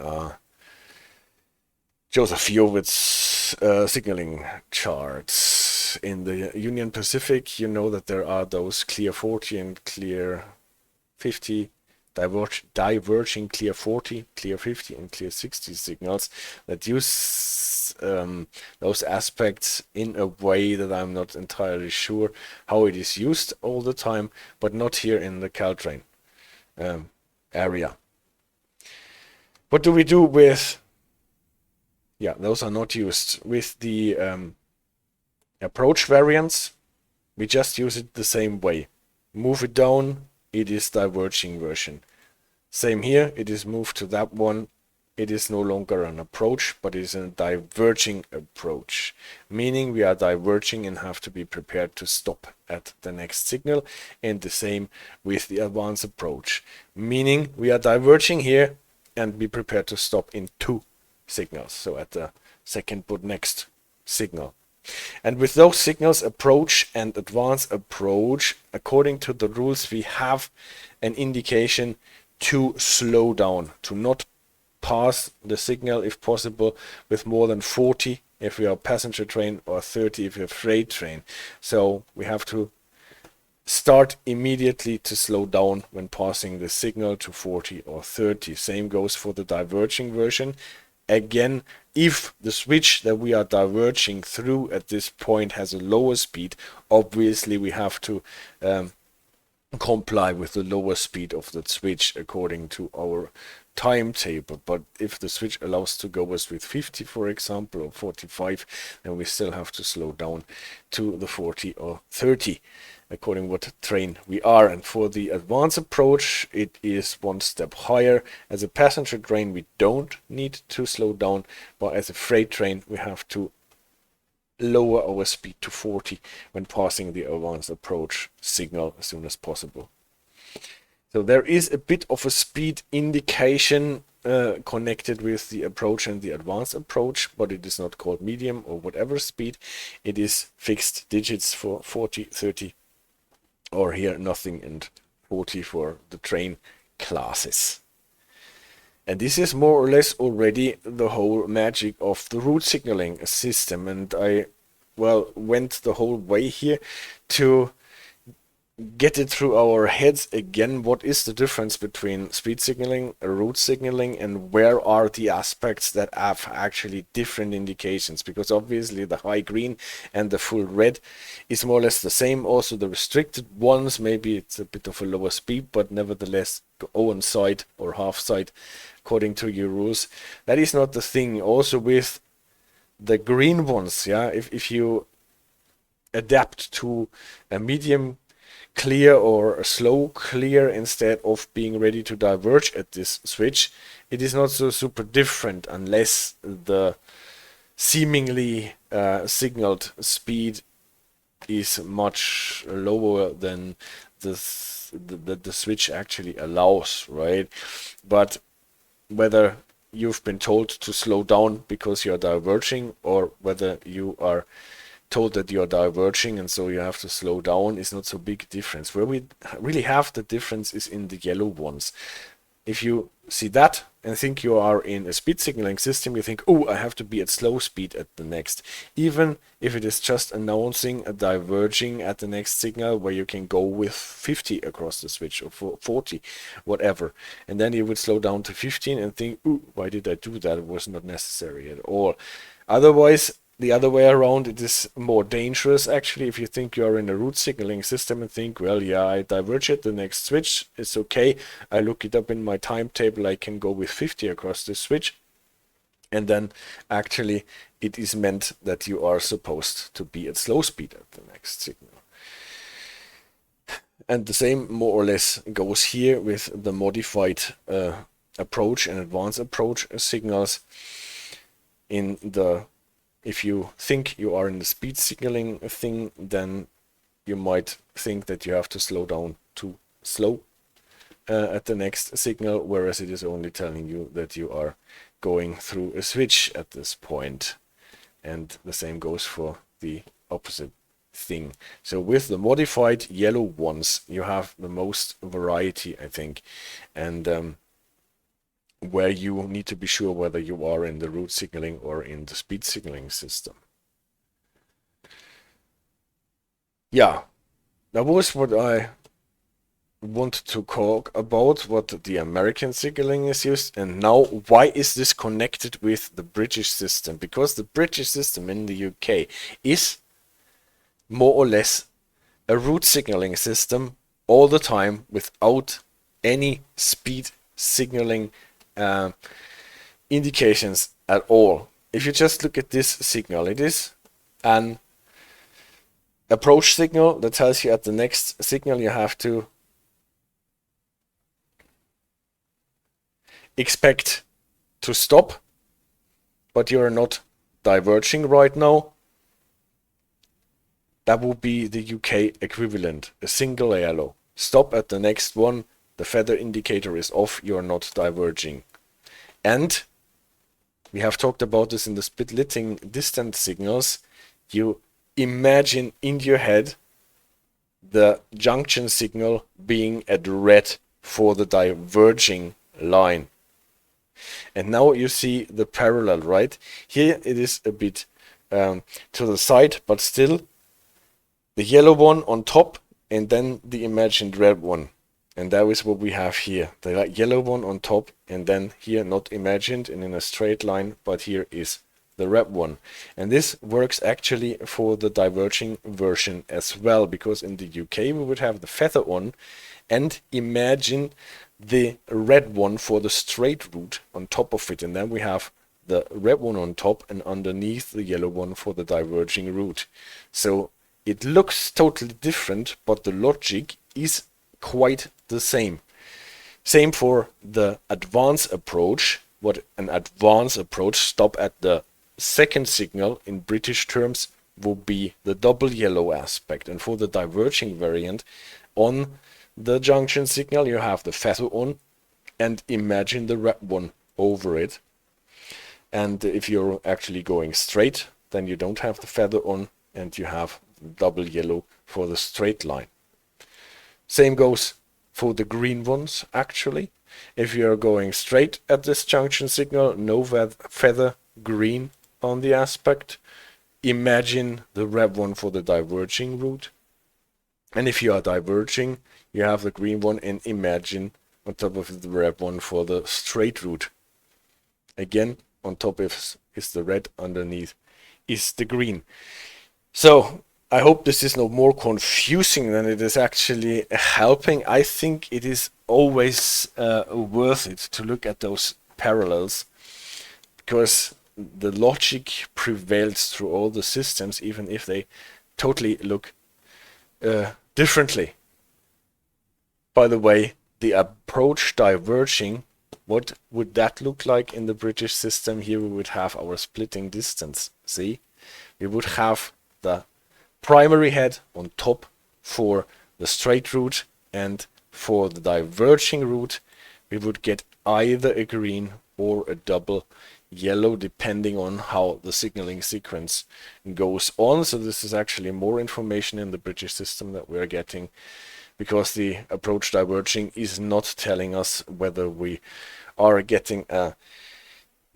Speaker 1: Joseph Fiowitz's signaling charts. In the Union Pacific, you know that there are those clear 40 and clear 50, diverging clear 40, clear 50, and clear 60 signals that use those aspects in a way that I'm not entirely sure how it is used all the time, but not here in the Caltrain area. What do we do with, yeah, those are not used. With the approach variants, we just use it the same way. Move it down, it is diverging version. Same here, it is moved to that one, it is no longer an approach, but it is a diverging approach, meaning we are diverging and have to be prepared to stop at the next signal. And the same with the advanced approach, meaning we are diverging here and be prepared to stop in 2 signals, so at the second but next signal. And with those signals, approach and advanced approach, according to the rules, we have an indication to slow down, to not pass the signal if possible with more than 40 if we are passenger train, or 30 if we are freight train. So we have to start immediately to slow down when passing the signal to 40 or 30. Same goes for the diverging version. Again, if the switch that we are diverging through at this point has a lower speed, obviously we have to comply with the lower speed of that switch according to our timetable. But if the switch allows to go us with 50, for example, or 45, then we still have to slow down to the 40 or 30 according what train we are. And for the advanced approach, it is 1 step higher. As a passenger train, we don't need to slow down, but as a freight train, we have to lower our speed to 40 when passing the advanced approach signal as soon as possible. So there is a bit of a speed indication connected with the approach and the advanced approach, but it is not called medium or whatever speed. It is fixed digits for 40, 30, or here nothing, and 40 for the train classes. And this is more or less already the whole magic of the route signaling system. And I, well, went the whole way here to get it through our heads again. What is the difference between speed signaling, route signaling, and where are the aspects that have actually different indications? Because obviously the high green and the full red is more or less the same. Also the restricted ones, maybe it's a bit of a lower speed, but nevertheless on side or half side according to your rules. That is not the thing. Also with the green ones, yeah, if you adapt to a medium clear or a slow clear instead of being ready to diverge at this switch, it is not so super different unless the seemingly signaled speed is much lower than the switch actually allows, right? But whether you've been told to slow down because you're diverging, or whether you are told that you're diverging and so you have to slow down, is not so big difference. Where we really have the difference is in the yellow ones. If you see that and think you are in a speed signaling system, you think, oh, I have to be at slow speed at the next. Even if it is just announcing a diverging at the next signal where you can go with 50 across the switch, or 40, whatever. And then you would slow down to 15 and think, oh, why did I do that? It was not necessary at all. Otherwise, the other way around, it is more dangerous actually. If you think you are in a route signaling system and think, well, yeah, I diverge at the next switch, it's okay, I look it up in my timetable, I can go with 50 across this switch, and then actually it is meant that you are supposed to be at slow speed at the next signal. And the same more or less goes here with the modified approach and advanced approach signals. If you think you are in the speed signaling thing, then you might think that you have to slow down to slow at the next signal, whereas it is only telling you that you are going through a switch at this point. And the same goes for the opposite thing. So with the modified yellow ones, you have the most variety, I think, and where you need to be sure whether you are in the route signaling or in the speed signaling system. Yeah, that was what I wanted to talk about, what the American signaling is used. And now, why is this connected with the British system? Because the British system in the UK is more or less a route signaling system all the time without any speed signaling indications at all. If you just look at this signal, it is an approach signal that tells you at the next signal you have to expect to stop, but you're not diverging right now, that would be the UK equivalent, a single yellow. Stop at the next one, the feather indicator is off, you're not diverging. And we have talked about this in the splitting distance signals. You imagine in your head the junction signal being at red for the diverging line. And now you see the parallel, right? Here it is a bit to the side, but still the yellow one on top and then the imagined red one. And that is what we have here. The yellow one on top and then here not imagined and in a straight line, but here is the red one. And this works actually for the diverging version as well, because in the UK we would have the feather on and imagine the red one for the straight route on top of it, and then we have the red one on top and underneath the yellow one for the diverging route. So it looks totally different, but the logic is quite the same. Same for the advanced approach. What an advanced approach, stop at the second signal in British terms, will be the double yellow aspect. And for the diverging variant, on the junction signal you have the feather on and imagine the red one over it. And if you're actually going straight, then you don't have the feather on and you have double yellow for the straight line. Same goes for the green ones actually. If you're going straight at this junction signal, no feather, green on the aspect. Imagine the red one for the diverging route. And if you are diverging, you have the green one and imagine on top of the red one for the straight route. Again, on top is the red, underneath is the green. So I hope this is no more confusing than it is actually helping. I think it is always worth it to look at those parallels, because the logic prevails through all the systems, even if they totally look differently. By the way, the approach diverging, what would that look like in the British system? Here we would have our splitting distance. See, we would have the primary head on top for the straight route, and for the diverging route we would get either a green or a double yellow depending on how the signaling sequence goes on. So this is actually more information in the British system that we are getting, because the approach diverging is not telling us whether we are getting a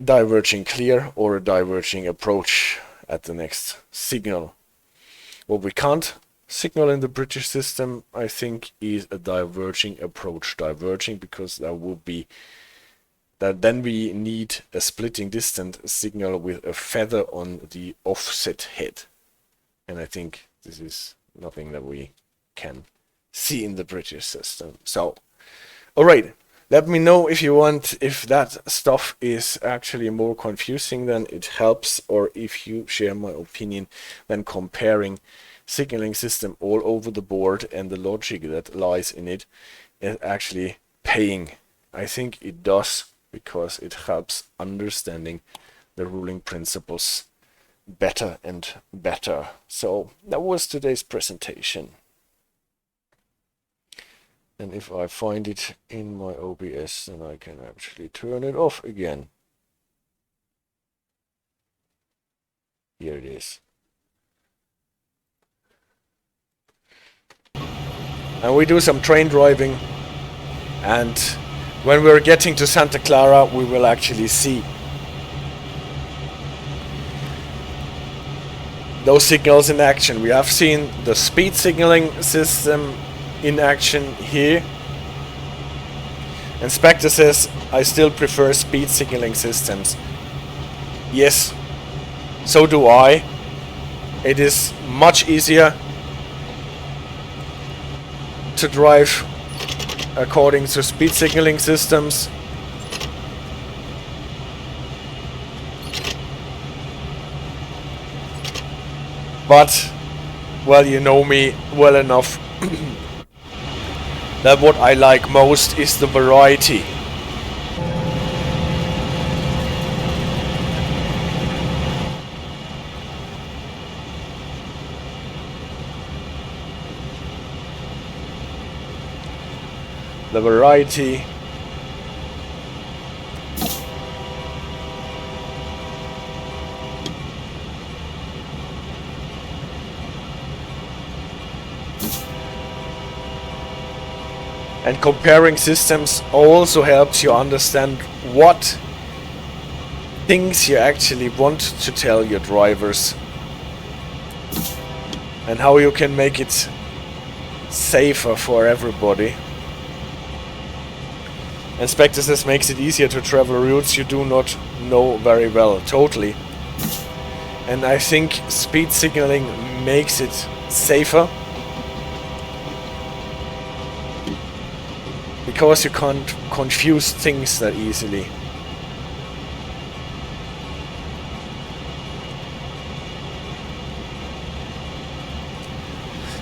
Speaker 1: diverging clear or a diverging approach at the next signal. What we can't signal in the British system, I think, is a diverging approach diverging, because that would be that then we need a splitting distance signal with a feather on the offset head, and I think this is nothing that we can see in the British system. So alright, let me know if you want, if that stuff is actually more confusing than it helps, or if you share my opinion when comparing signaling system all over the board and the logic that lies in it is actually paying. I think it does, because it helps understanding the ruling principles better and better. So that was today's presentation. And if I find it in my OBS, then I can actually turn it off again. Here it is. And we do some train driving, and when we're getting to Santa Clara we will actually see those signals in action. We have seen the speed signaling system in action here. And Spectre says, I still prefer speed signaling systems. Yes, so do I. It is much easier to drive according to speed signaling systems. But, well, you know me well enough that what I like most is the variety. the variety. And comparing systems also helps you understand what things you actually want to tell your drivers and how you can make it safer for everybody. And Spectres makes it easier to travel routes you do not know very well, totally. And I think speed signaling makes it safer, because you can't confuse things that easily.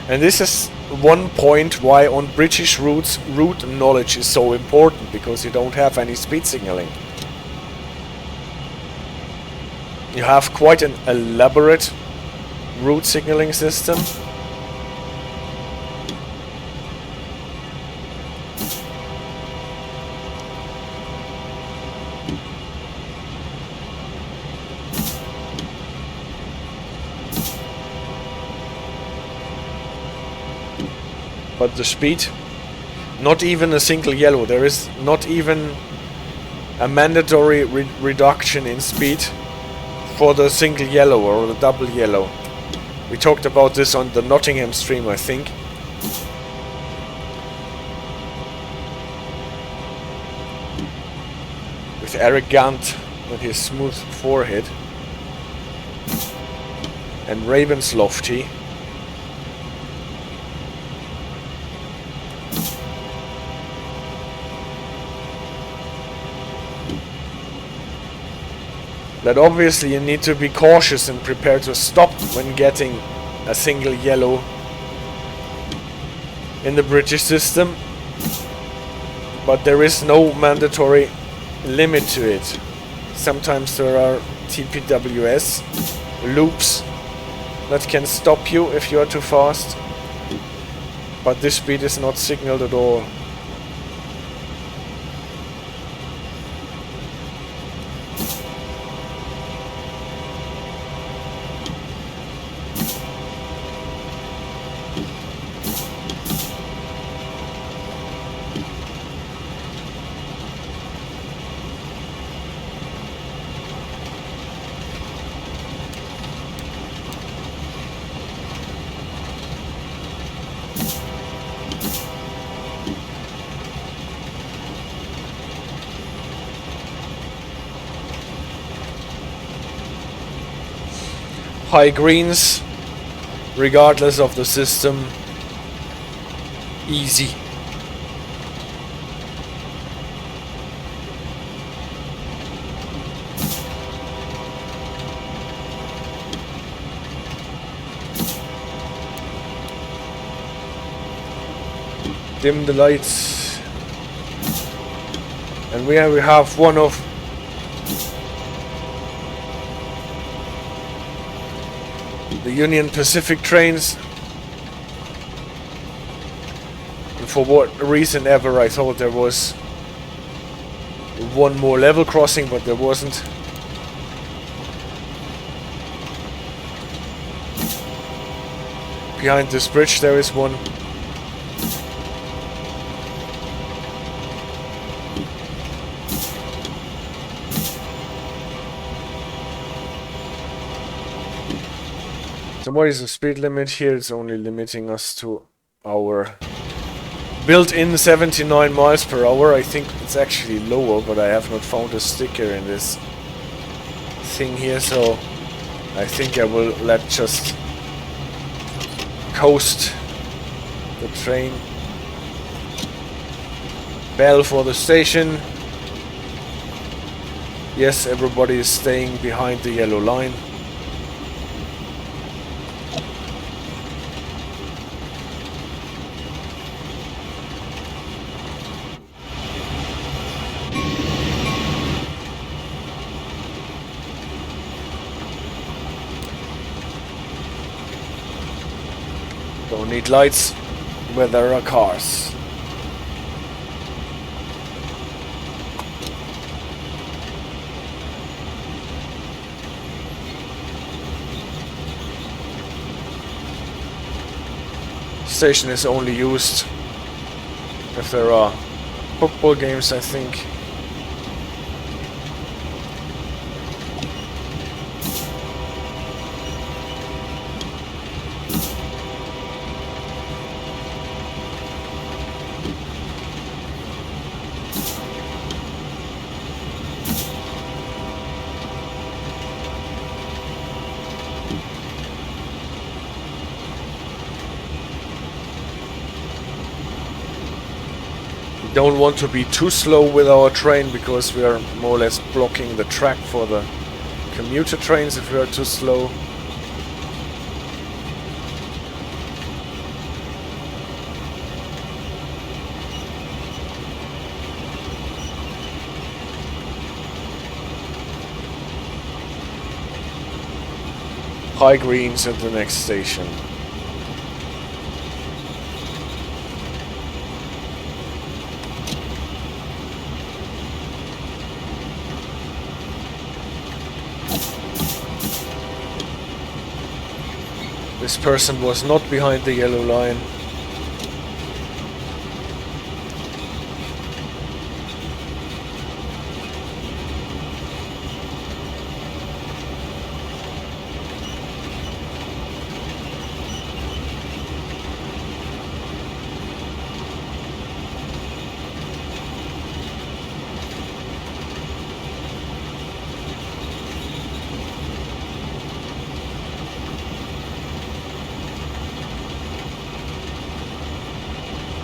Speaker 1: And this is one point why on British routes route knowledge is so important, because you don't have any speed signaling. You have quite an elaborate route signaling system. But the speed, not even a single yellow. There is not even a mandatory reduction in speed for the single yellow or the double yellow. We talked about this on the Nottingham stream, I think. With Eric Gant with his smooth forehead. And Ravenslofty. That obviously you need to be cautious and prepared to stop when getting a single yellow in the British system, but there is no mandatory limit to it. Sometimes there are TPWS loops that can stop you if you are too fast, but this speed is not signaled at all. High greens, regardless of the system, easy. Dim the lights, and we have one of the Union Pacific trains. And for what reason ever I thought there was one more level crossing, but there wasn't. Behind this bridge there is one. So what is the speed limit here? It's only limiting us to our built-in 79 miles per hour. I think it's actually lower, but I have not found a sticker in this thing here, so I think I will let just coast the train. Bell for the station. Yes, everybody is staying behind the yellow line. Don't need lights where there are cars. station is only used if there are football games, I think. Don't want to be too slow with our train because we are more or less blocking the track for the commuter trains if we are too slow. High greens at the next station. This person was not behind the yellow line.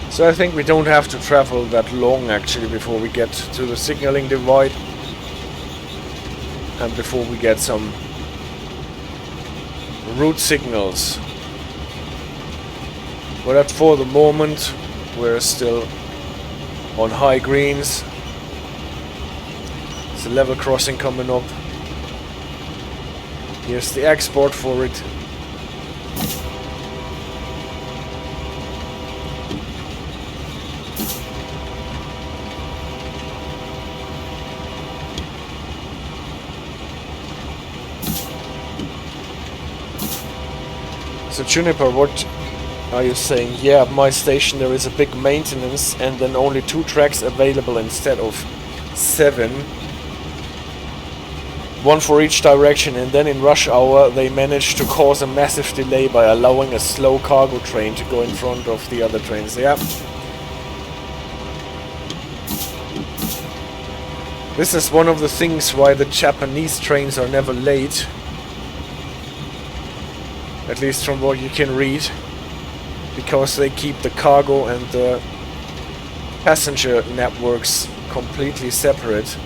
Speaker 1: So I think we don't have to travel that long actually before we get to the signaling divide and before we get some route signals. But for the moment we're still on high greens. There's a level crossing coming up. Here's the export for it. So Juniper, what are you saying? Yeah, at my station there is a big maintenance and then only 2 tracks available instead of 7. 1 for each direction, and then in rush hour they managed to cause a massive delay by allowing a slow cargo train to go in front of the other trains. Yeah. This is one of the things why the Japanese trains are never late. At least from what you can read, because they keep the cargo and the passenger networks completely separate.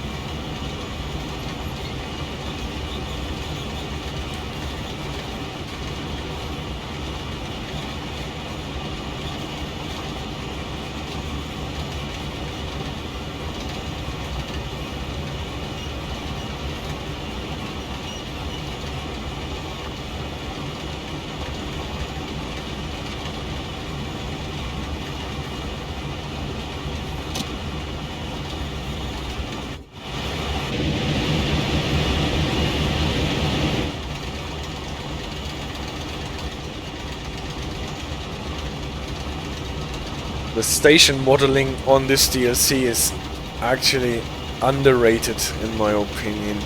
Speaker 1: The station modeling on this DLC is actually underrated in my opinion.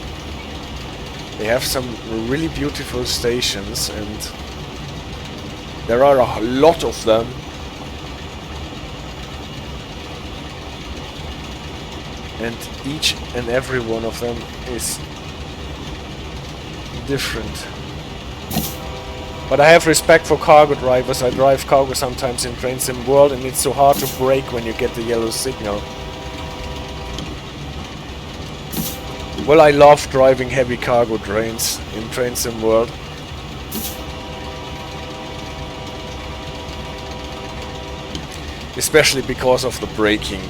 Speaker 1: They have some really beautiful stations and there are a lot of them. And each and every one of them is different. But I have respect for cargo drivers. I drive cargo sometimes in Train Sim World and it's so hard to brake when you get the yellow signal. Well, I love driving heavy cargo trains in Train Sim World. Especially because of the braking.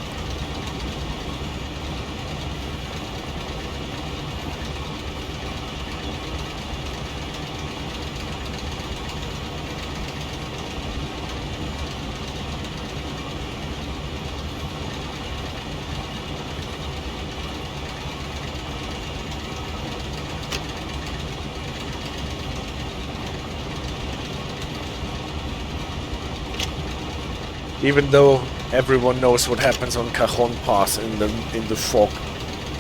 Speaker 1: Even though everyone knows what happens on Cajon Pass in the fog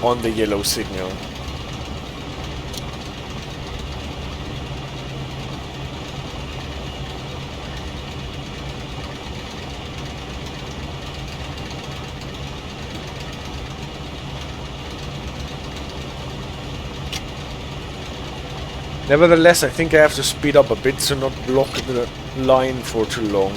Speaker 1: on the yellow signal. Nevertheless, I think I have to speed up a bit to not block the line for too long.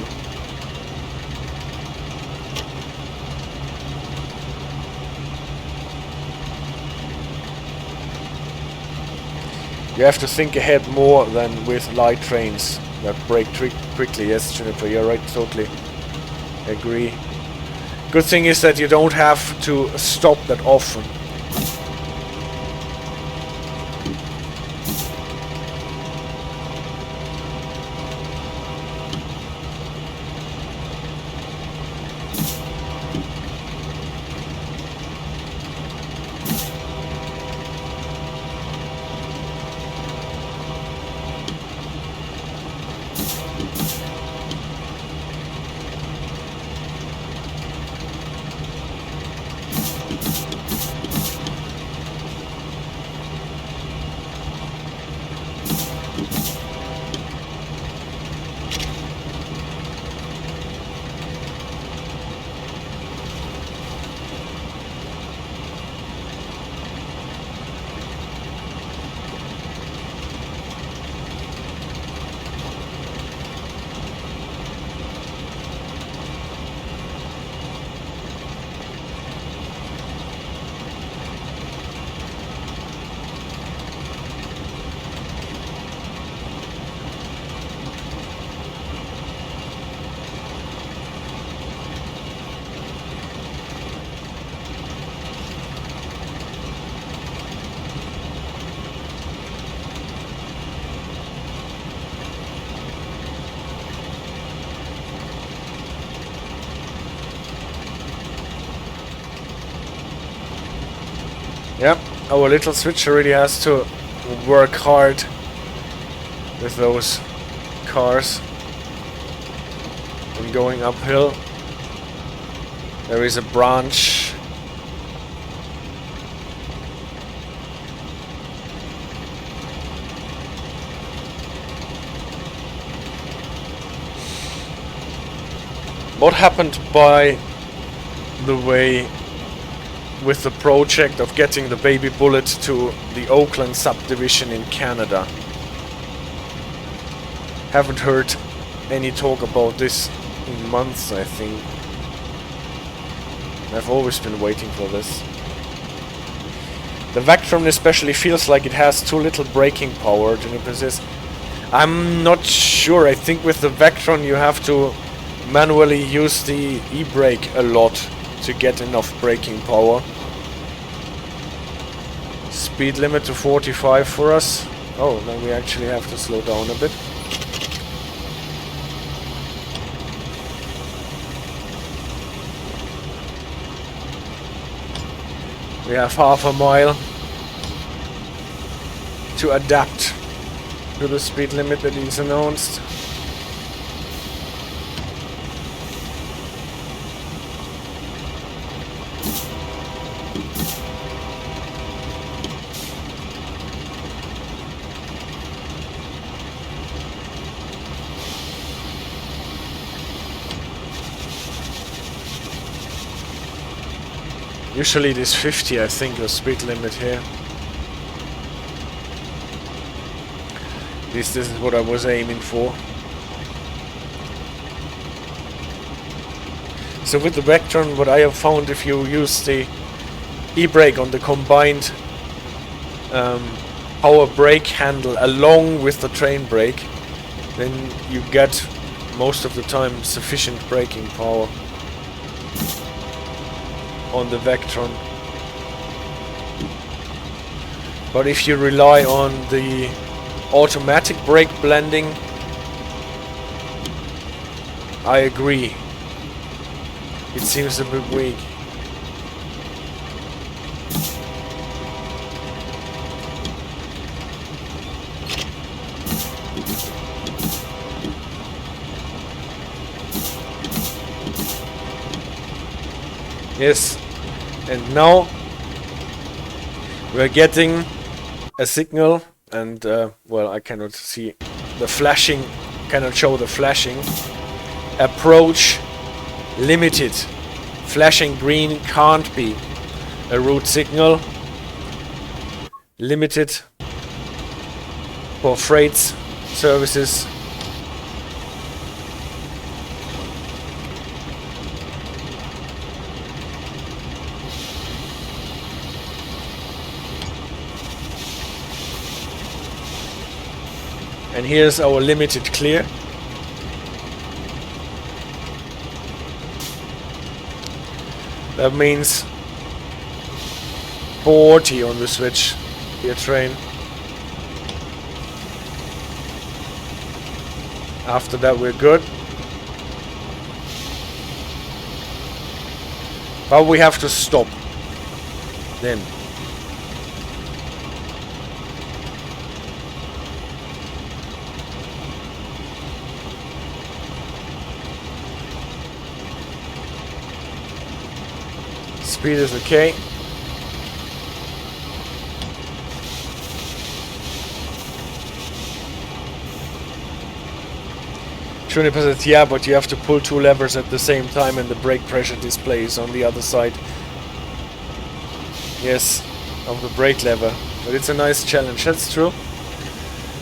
Speaker 1: You have to think ahead more than with light trains that brake quickly. Yes, Juniper, you're right, totally agree. Good thing is that you don't have to stop that often. Yep, our little switcher really has to work hard with those cars and going uphill. There is a branch. What happened, by the way, with the project of getting the baby bullet to the Oakland subdivision in Canada? Haven't heard any talk about this in months, I think. I've always been waiting for this. The Vectron especially feels like it has too little braking power, Juniper says. I'm not sure. I think with the Vectron you have to manually use the e-brake a lot to get enough braking power. Speed limit to 45 for us. Oh, then we actually have to slow down a bit. We have half a mile to adapt to the speed limit that is announced. Usually it is 50, I think, the speed limit here. At least this is what I was aiming for. So with the Vectron, what I have found, if you use the e-brake on the combined power brake handle along with the train brake, then you get most of the time sufficient braking power on the Vectron. But if you rely on the automatic brake blending, I agree, it seems a bit weak. Yes, and now we're getting a signal, and well, I cannot see the flashing, cannot show the flashing. Approach limited. Flashing green can't be a route signal. Limited for freights, services. And here's our limited clear. That means 40 on the switch, here train. After that we're good. But we have to stop then. Speed is okay. %, yeah, but you have to pull two levers at the same time and the brake pressure display is on the other side. Yes, of the brake lever. But it's a nice challenge, that's true.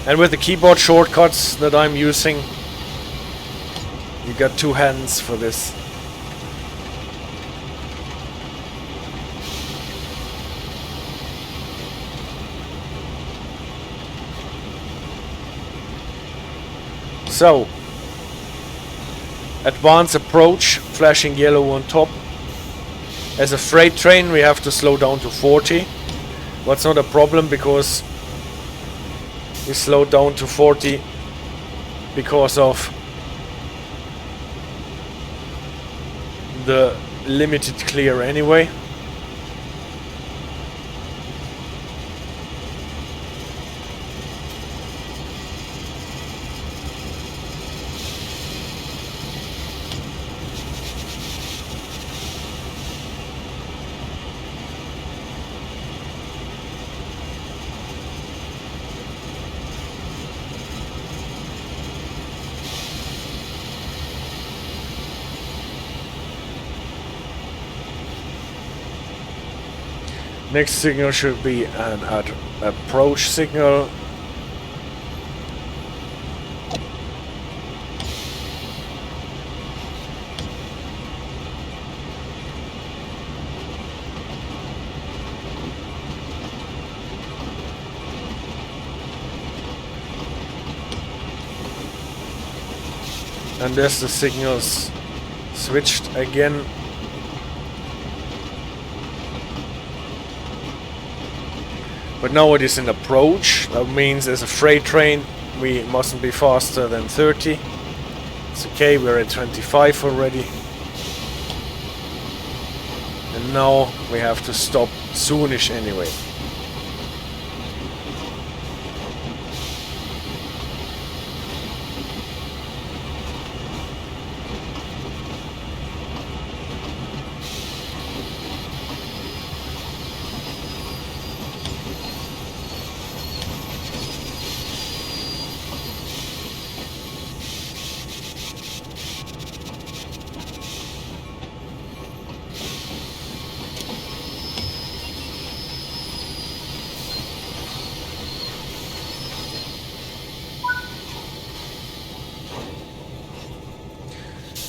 Speaker 1: And with the keyboard shortcuts that I'm using, you got two hands for this. So, advanced approach, flashing yellow on top. As a freight train we have to slow down to 40. That's not a problem because we slowed down to 40 because of the limited clear anyway. Next signal should be an approach signal. And there's the signals switched again. But now it is an approach. That means as a freight train we mustn't be faster than 30. It's okay, we're at 25 already. And now we have to stop soonish anyway.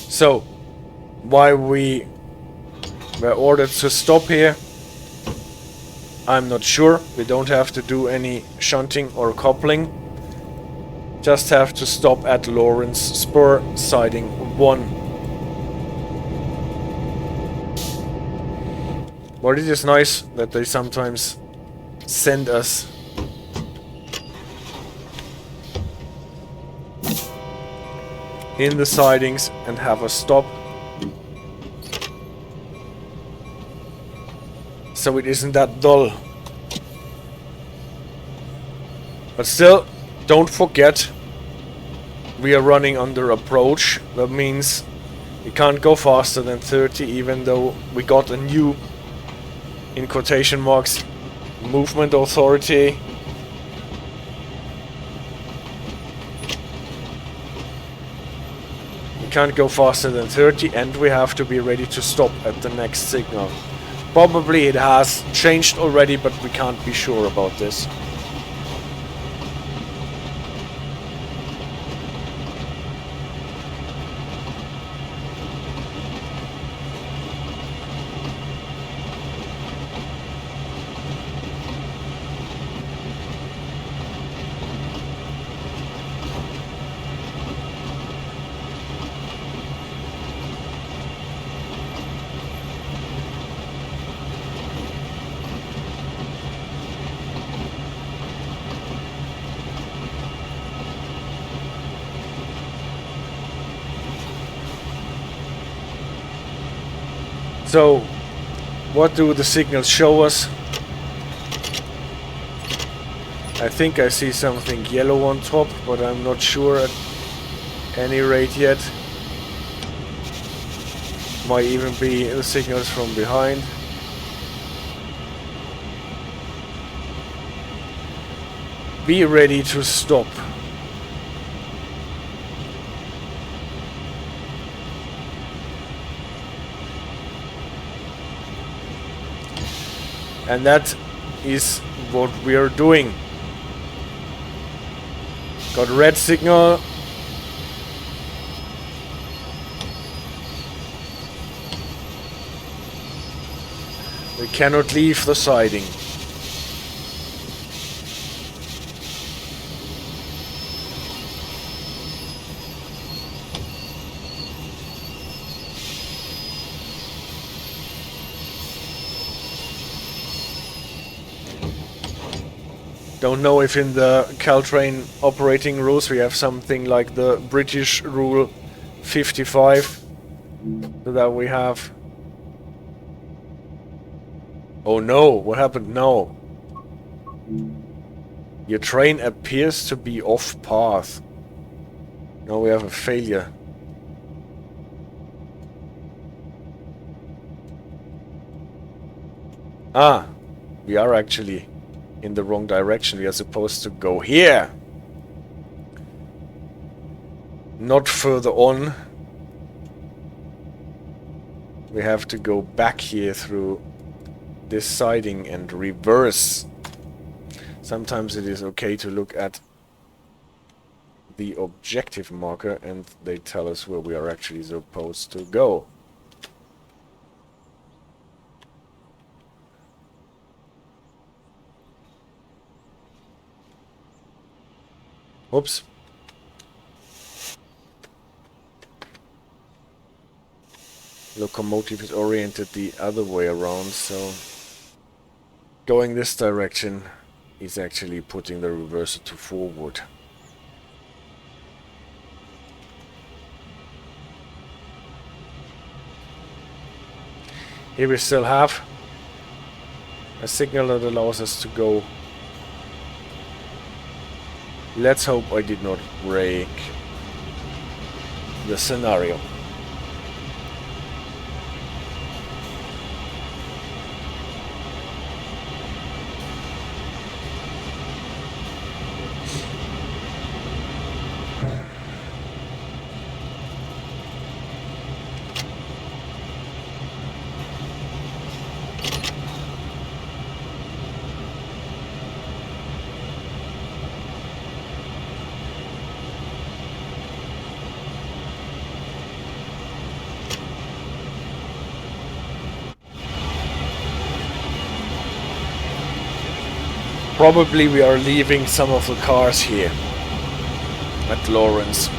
Speaker 1: So, why we were ordered to stop here, I'm not sure. We don't have to do any shunting or coupling. Just have to stop at Lawrence Spur siding 1. But it is nice that they sometimes send us in the sidings and have a stop, so it isn't that dull. But still, don't forget we are running under approach. That means We can't go faster than 30, even though we got a new, in quotation marks, movement authority. We can't go faster than 30, and we have to be ready to stop at the next signal. Probably it has changed already, but we can't be sure about this. So, what do the signals show us? I think I see something yellow on top, but I'm not sure at any rate yet. Might even be the signals from behind. Be ready to stop. And that is what we are doing. Got red signal. We cannot leave the siding. Don't know if in the Caltrain operating rules we have something like the British rule 55, so that we have... Oh no, what happened now? Your train appears to be off path. Now we have a failure. Ah, we are actually in the wrong direction. We are supposed to go here, not further on. We have to go back here through this siding and reverse. Sometimes it is okay to look at the objective marker and they tell us where we are actually supposed to go. Oops. Locomotive is oriented the other way around, so going this direction is actually putting the reverser to forward. Here we still have a signal that allows us to go. Let's hope I did not break the scenario. Probably we are leaving some of the cars here at Lawrence.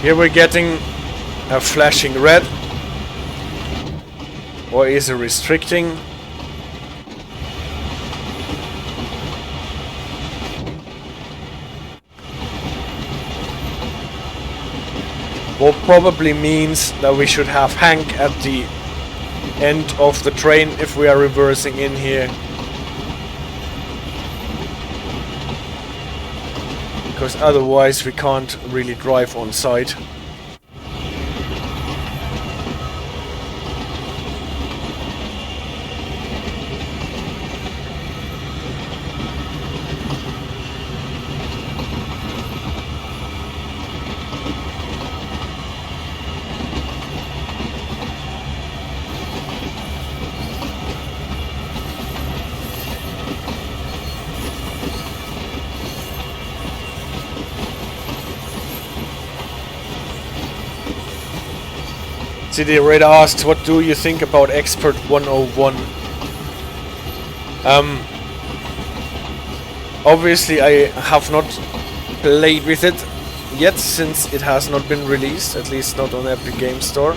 Speaker 1: Here we're getting a flashing red. Or is it restricting? What probably means that we should have Hank at the end of the train if we are reversing in here. Because otherwise we can't really drive on site. City Red asks, what do you think about Expert 101? Obviously I have not played with it yet since it has not been released, at least not on Epic Game Store.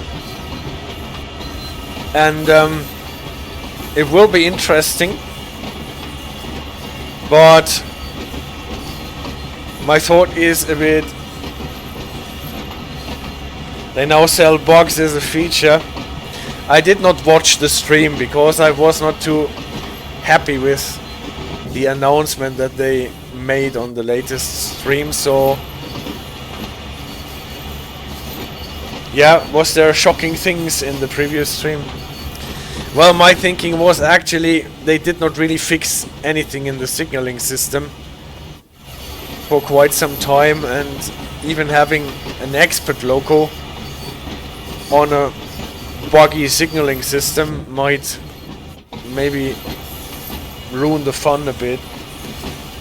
Speaker 1: And it will be interesting, but my thought is a bit... They now sell bugs as a feature. I did not watch the stream because I was not too happy with the announcement that they made on the latest stream, so... Yeah, was there shocking things in the previous stream? Well, my thinking was actually they did not really fix anything in the signaling system for quite some time, and even having an expert loco on a buggy signaling system might maybe ruin the fun a bit.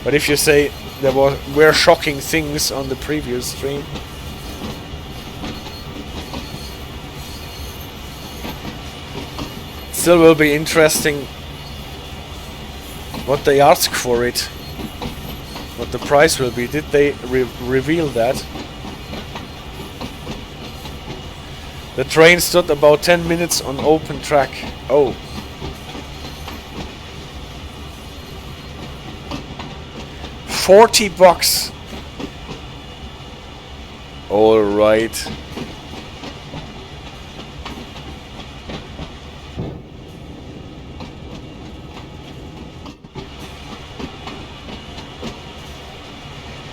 Speaker 1: But if you say there were shocking things on the previous stream, still will be interesting what they ask for it, what the price will be. Did they reveal that? The train stood about 10 minutes on open track. Oh. $40. All right.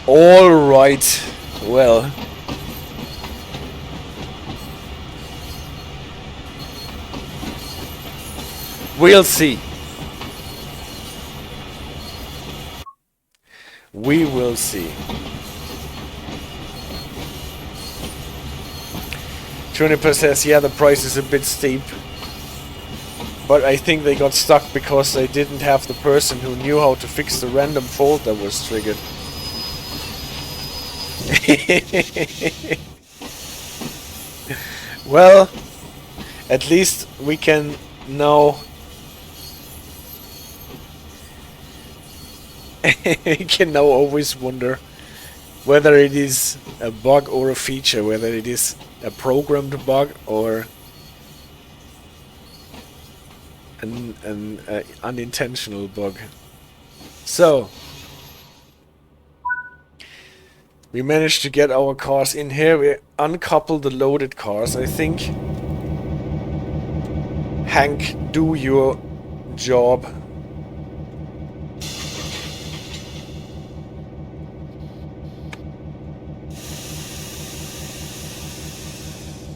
Speaker 1: All right. Well. We'll see. We will see. Juniper says, yeah, the price is a bit steep. But I think they got stuck because they didn't have the person who knew how to fix the random fault that was triggered. Well, at least we can now... You can now always wonder whether it is a bug or a feature, whether it is a programmed bug or an unintentional bug. So we managed to get our cars in here. We uncoupled the loaded cars. I think, Hank, do your job.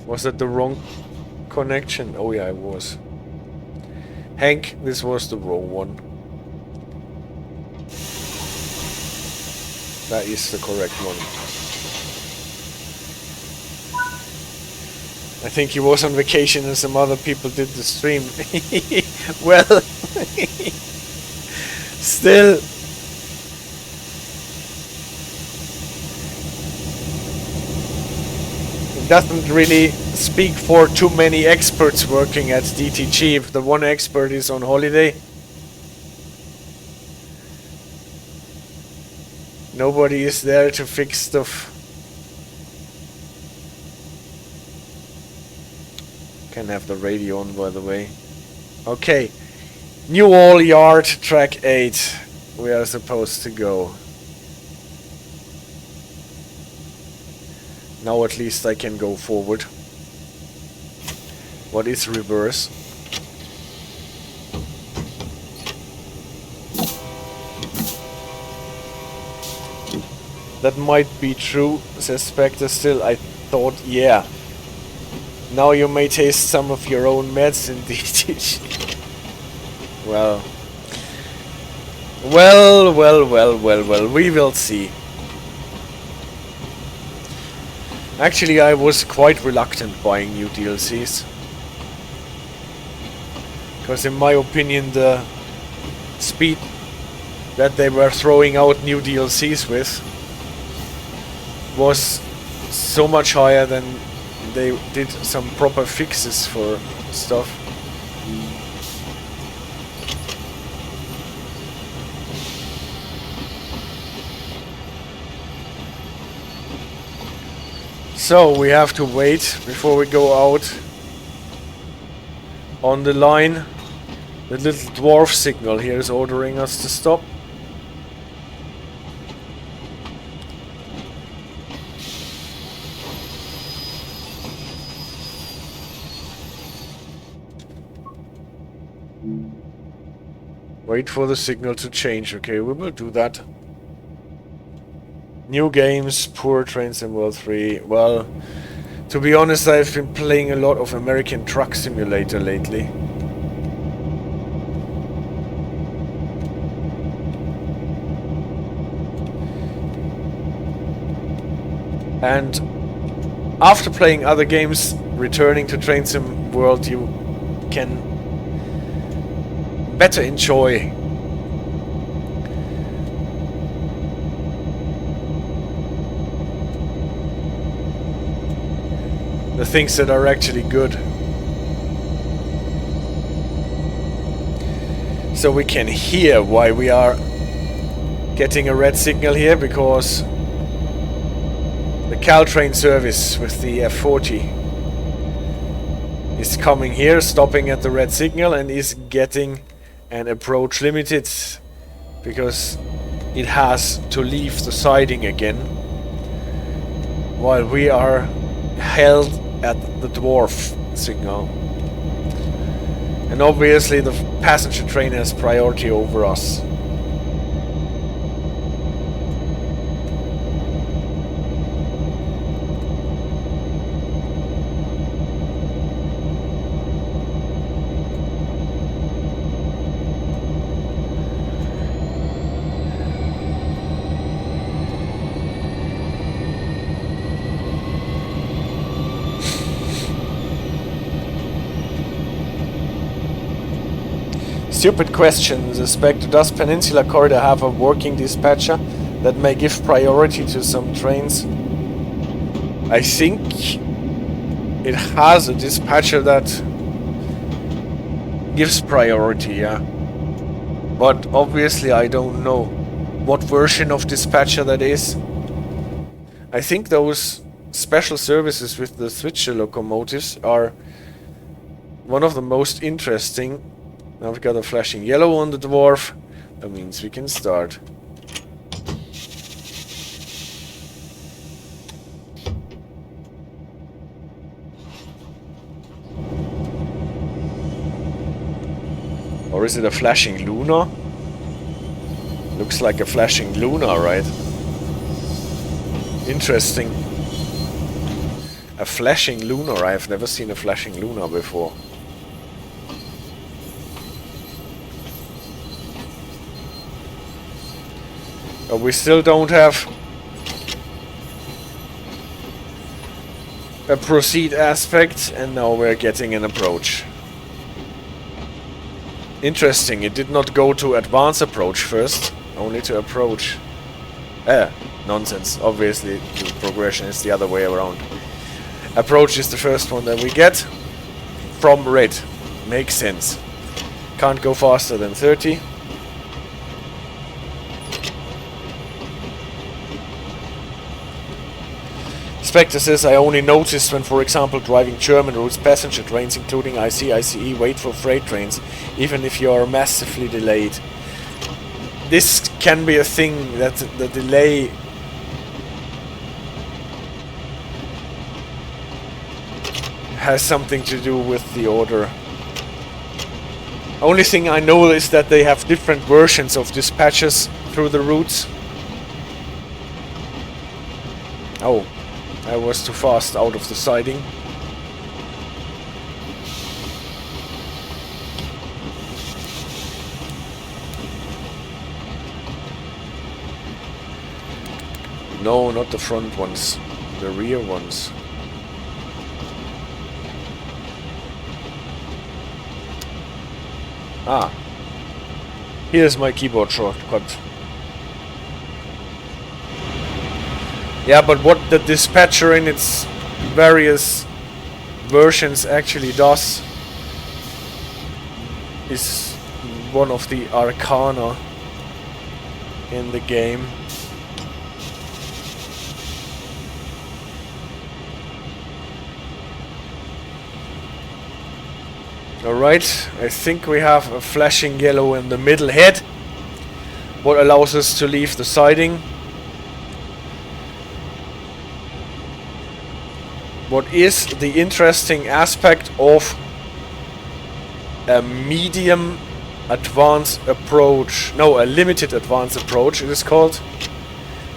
Speaker 1: Was that the wrong connection? Oh yeah, it was. Hank, this was the wrong one. That is the correct one. I think he was on vacation and some other people did the stream. Well, still... doesn't really speak for too many experts working at DTG if the one expert is on holiday. Nobody is there to fix stuff. Can have the radio on, by the way. Okay. New All Yard, track 8. We are supposed to go. Now at least I can go forward. What is reverse? That might be true, says Spectre. Still, I thought, yeah. Now you may taste some of your own medicine, DT. Well. Well, we will see. Actually, I was quite reluctant buying new DLCs. Because in my opinion, the speed that they were throwing out new DLCs with was so much higher than they did some proper fixes for stuff. So we have to wait before we go out on the line. The little dwarf signal here is ordering us to stop. Wait for the signal to change. Okay, we will do that. New games, poor Train Sim World 3. Well, to be honest, I've been playing a lot of American Truck Simulator lately. And after playing other games, returning to Train Sim World, you can better enjoy the things that are actually good. So we can hear why we are getting a red signal here, because the Caltrain service with the F40 is coming here, stopping at the red signal, and is getting an approach limited because it has to leave the siding again, while we are held at the dwarf signal. And obviously the passenger train has priority over us. Stupid question, the Spectre. Does Peninsula Corridor have a working dispatcher that may give priority to some trains? I think it has a dispatcher that gives priority, yeah. But obviously I don't know what version of dispatcher that is. I think those special services with the switcher locomotives are one of the most interesting. Now we've got a flashing yellow on the dwarf. That means we can start. Or is it a flashing lunar? Looks like a flashing lunar, right? Interesting. A flashing lunar. I've never seen a flashing lunar before. But we still don't have a proceed aspect, and now we're getting an approach. Interesting, it did not go to advance approach first, only to approach. Nonsense. Obviously the progression is the other way around. Approach is the first one that we get from red. Makes sense. Can't go faster than 30. Spectre says, I only noticed when, for example, driving German routes, passenger trains, including IC, ICE, wait for freight trains, even if you are massively delayed. This can be a thing, that the delay has something to do with the order. Only thing I know is that they have different versions of dispatches through the routes. Oh, I was too fast out of the siding. No, not the front ones, the rear ones. Ah, here's my keyboard shortcut. Yeah, but what the dispatcher in its various versions actually does is one of the arcana in the game. Alright, I think we have a flashing yellow in the middle head, what allows us to leave the siding. What is the interesting aspect of a medium advanced approach, no, a limited advanced approach it is called.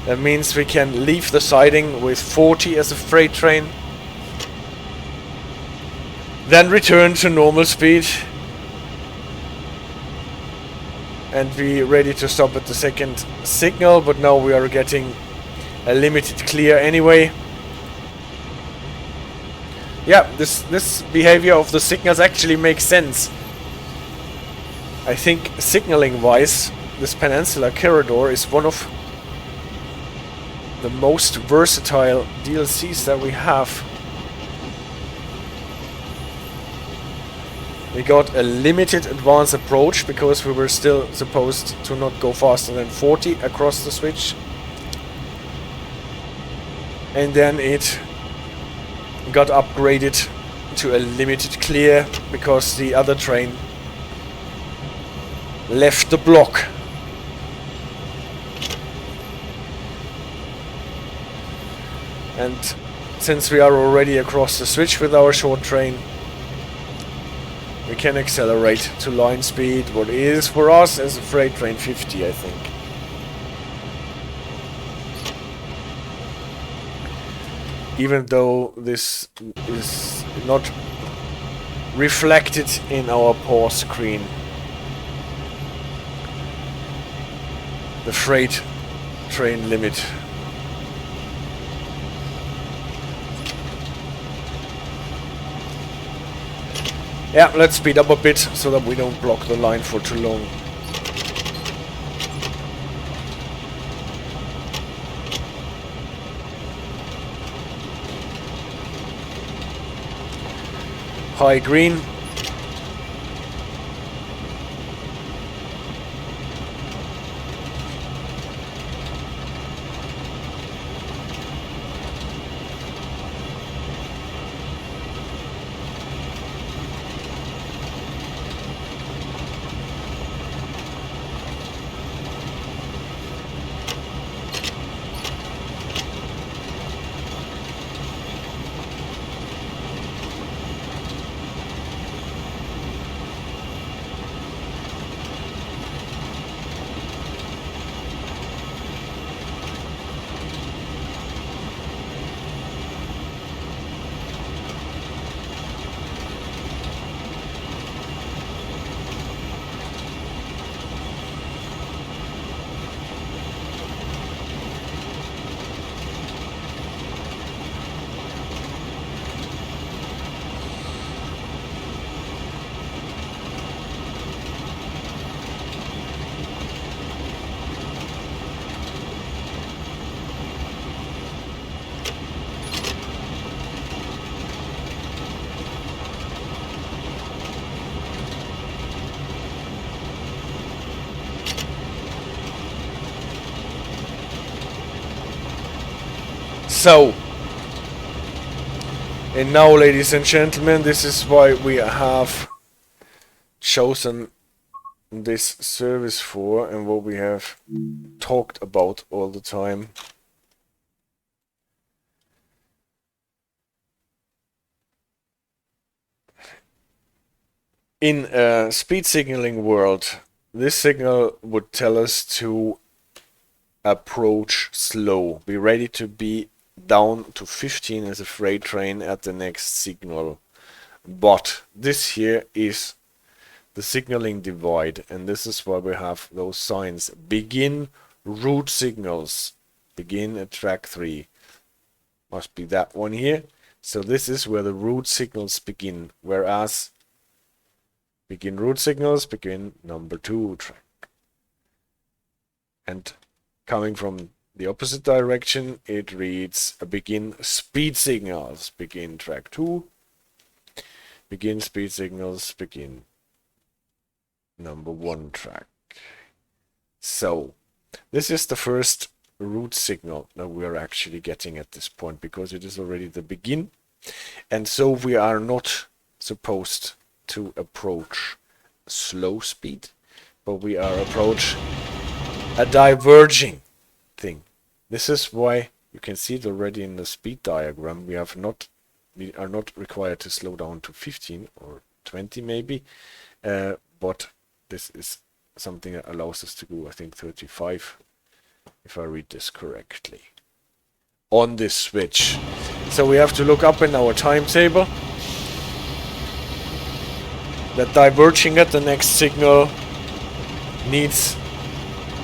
Speaker 1: That means we can leave the siding with 40 as a freight train, then return to normal speed and be ready to stop at the second signal, but now we are getting a limited clear anyway. Yeah, this behavior of the signals actually makes sense. I think signaling wise, this Peninsula Corridor is one of the most versatile DLCs that we have. We got a limited advanced approach because we were still supposed to not go faster than 40 across the switch. And then it got upgraded to a limited clear because the other train left the block. And since we are already across the switch with our short train, we can accelerate to line speed, what is for us as a freight train 50, I think. Even though this is not reflected in our pause screen. The freight train limit. Yeah, let's speed up a bit so that we don't block the line for too long. High green. So, And now, ladies and gentlemen, this is why we have chosen this service for, and what we have talked about all the time. In a speed signaling world, this signal would tell us to approach slow. Be ready to be down to 15 as a freight train at the next signal. But this here is the signaling divide, and this is why we have those signs. Begin route signals. Begin at track 3. Must be that one here. So this is where the route signals begin, whereas begin route signals begin number 2 track. And coming from the opposite direction, it reads begin speed signals, begin track 2, begin speed signals, begin number 1 track. So this is the first route signal that we are actually getting at this point, because it is already the begin, and so we are not supposed to approach slow speed, but we are approach a diverging thing. This is why you can see it already in the speed diagram. We are not required to slow down to 15 or 20 maybe, but this is something that allows us to go, I think, 35, if I read this correctly, on this switch. So we have to look up in our timetable that diverging at the next signal needs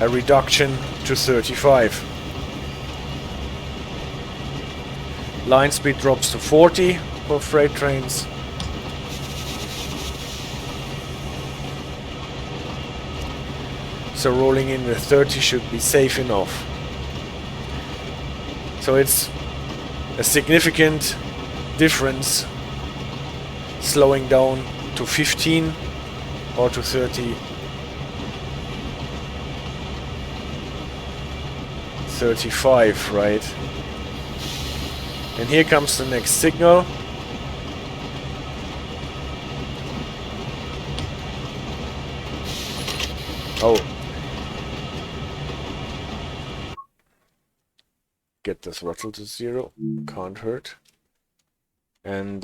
Speaker 1: a reduction to 35. Line speed drops to 40 for freight trains. So rolling in with 30 should be safe enough. So it's a significant difference slowing down to 15 or to 30. 35, right? And here comes the next signal. Oh. Get the throttle to 0. Can't hurt. And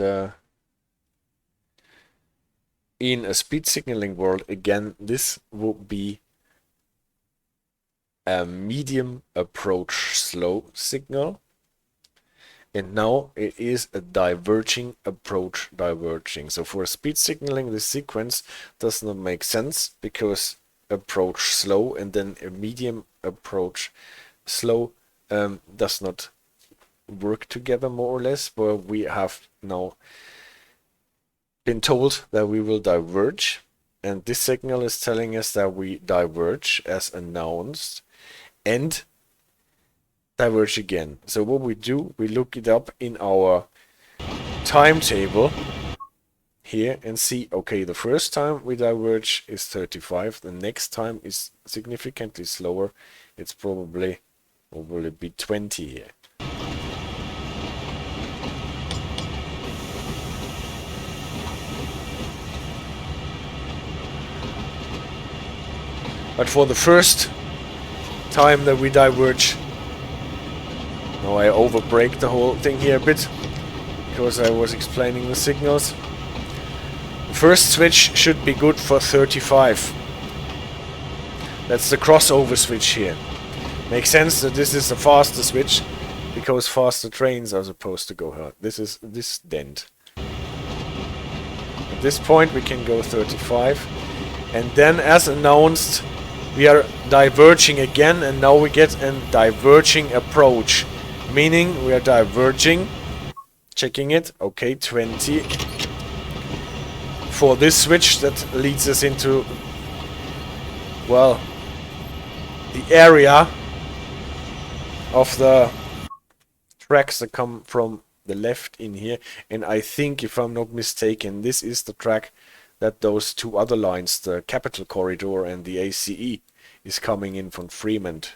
Speaker 1: in a speed signaling world, again, this will be a medium approach slow signal. And now it is a diverging approach diverging. So for speed signaling, this sequence does not make sense, because approach slow and then a medium approach slow does not work together, more or less. But we have now been told that we will diverge, and this signal is telling us that we diverge as announced and diverge again. So what we do, we look it up in our timetable here and see, okay, the first time we diverge is 35, the next time is significantly slower, it's probably, or will it be 20 here? But for the first time that we diverge, now I overbreak the whole thing here a bit, because I was explaining the signals. The first switch should be good for 35. That's the crossover switch here. Makes sense that this is a faster switch, because faster trains are supposed to go here. This is this dent. At this point we can go 35, and then as announced we are diverging again, and now we get a diverging approach, meaning we are diverging, checking it, okay, 20 for this switch. That leads us into, well, the area of the tracks that come from the left in here, and I think, if I'm not mistaken, this is the track that those two other lines, the Capital Corridor and the ACE, is coming in from Fremont.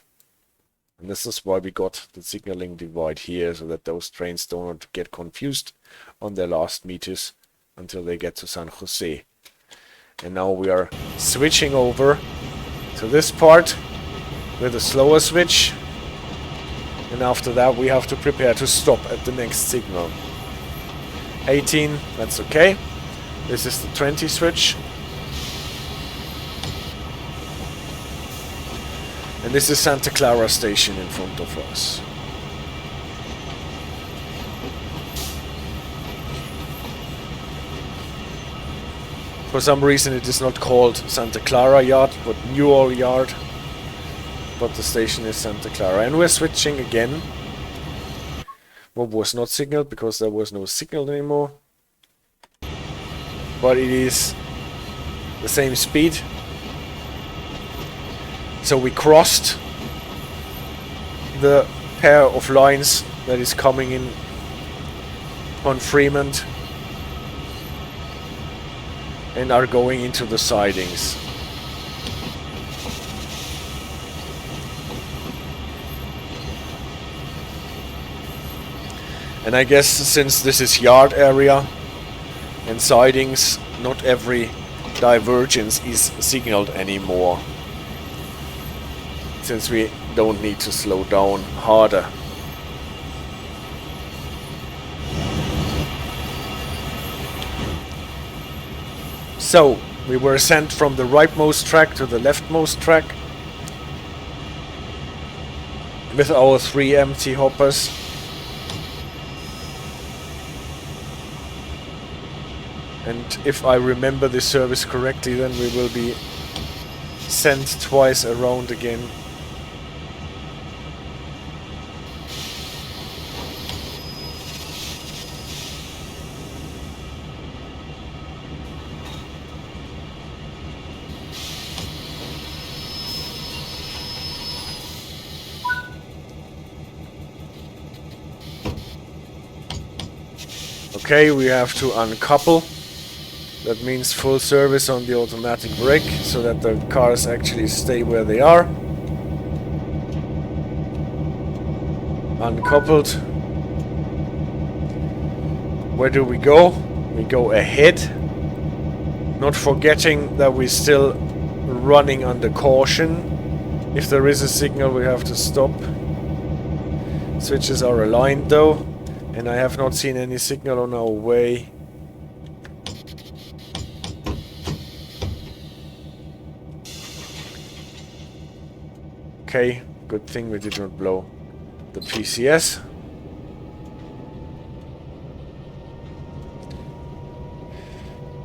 Speaker 1: And this is why we got the signaling divide here, so that those trains don't get confused on their last meters until they get to San Jose. And now we are switching over to this part with a slower switch. And after that we have to prepare to stop at the next signal. 18, that's okay. This is the 20 switch. And this is Santa Clara station in front of us. For some reason it is not called Santa Clara Yard, but Newell Yard. But the station is Santa Clara. And we're switching again. What was not signaled because there was no signal anymore. But it is the same speed. So we crossed the pair of lines that is coming in on Fremont and are going into the sidings. And I guess since this is yard area and sidings, not every divergence is signaled anymore. Since we don't need to slow down harder. So, we were sent from the rightmost track to the leftmost track with our 3 empty hoppers. And if I remember this service correctly, then we will be sent twice around again. Okay, we have to uncouple. That means full service on the automatic brake, so that the cars actually stay where they are. Uncoupled. Where do we go? We go ahead. Not forgetting that we're still running under caution. If there is a signal, we have to stop. Switches are aligned though. And I have not seen any signal on our way. Okay, good thing we did not blow the PCS.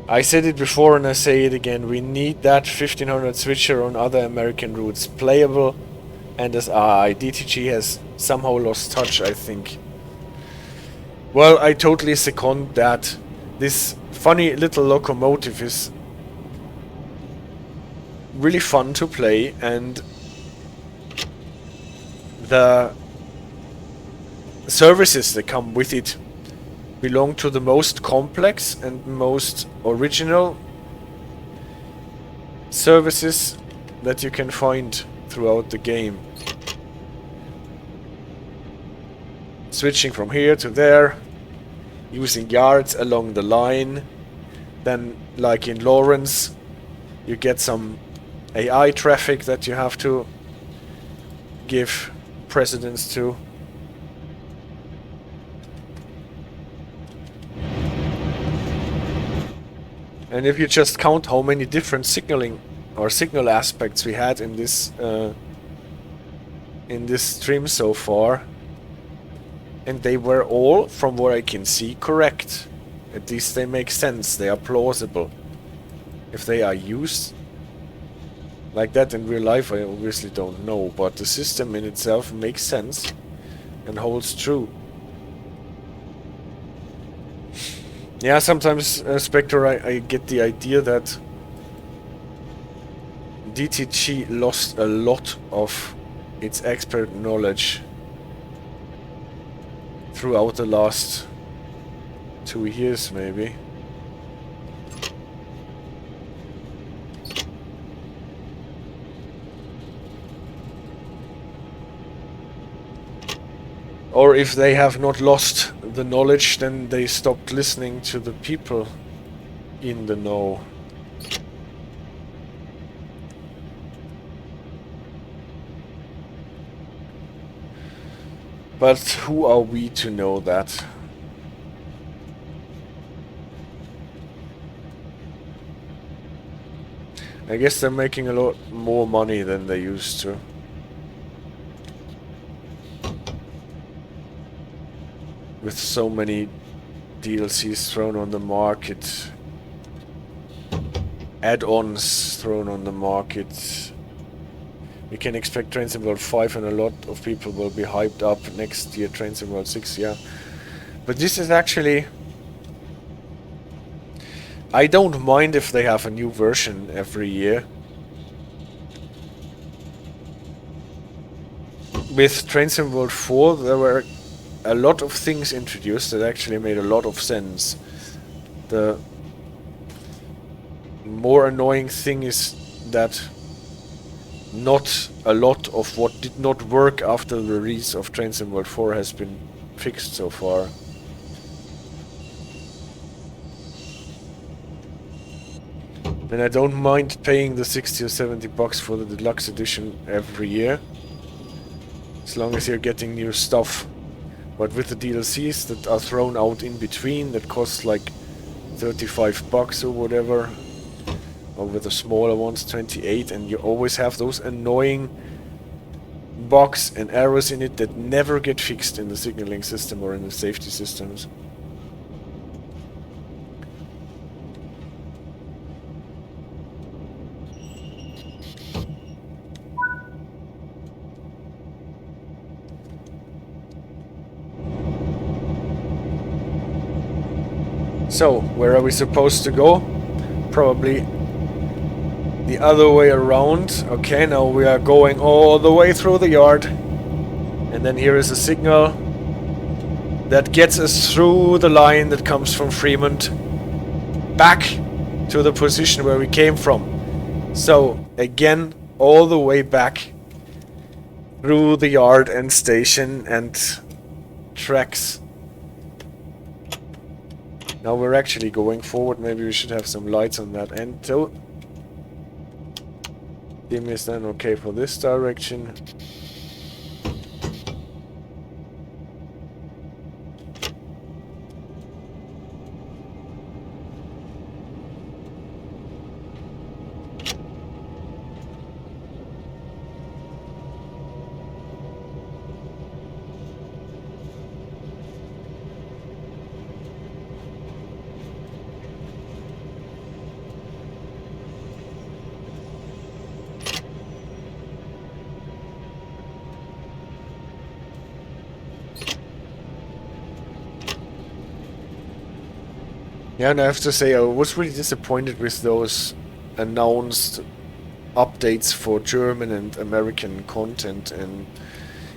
Speaker 1: I said it before and I say it again, we need that 1500 switcher on other American routes playable, and as DTG has somehow lost touch, I think. Well, I totally second that. This funny little locomotive is really fun to play, and the services that come with it belong to the most complex and most original services that you can find throughout the game. Switching from here to there, using yards along the line. Then, like in Lawrence, you get some AI traffic that you have to give precedence to. And if you just count how many different signaling or signal aspects we had in this stream so far, and they were all, from what I can see, correct. At least they make sense, they are plausible. If they are used like that in real life, I obviously don't know, but the system in itself makes sense and holds true. Yeah, sometimes, Spectre, I get the idea that DTG lost a lot of its expert knowledge throughout the last 2 years, maybe. Or if they have not lost the knowledge, then they stopped listening to the people in the know. But who are we to know that? I guess they're making a lot more money than they used to. With so many DLCs thrown on the market, add-ons thrown on the market, we can expect Train Sim World 5 and a lot of people will be hyped up next year, Train Sim World 6, yeah. But this is actually... I don't mind if they have a new version every year. With Train Sim World 4 there were a lot of things introduced that actually made a lot of sense. The more annoying thing is that not a lot of what did not work after the release of Train Sim World 4 has been fixed so far. And I don't mind paying the 60 or 70 bucks for the deluxe edition every year, as long as you're getting new stuff. But with the DLCs that are thrown out in between, that cost like 35 bucks or whatever, or with the smaller ones 28, and you always have those annoying bugs and errors in it that never get fixed in the signaling system or in the safety systems. So, where are we supposed to go? Probably the other way around. Okay, now we are going all the way through the yard. And then here is a signal that gets us through the line that comes from Fremont back to the position where we came from. So, again, all the way back through the yard and station and tracks. Now we're actually going forward. Maybe we should have some lights on that end too. Dim is then okay for this direction. Yeah, and I have to say I was really disappointed with those announced updates for German and American content, and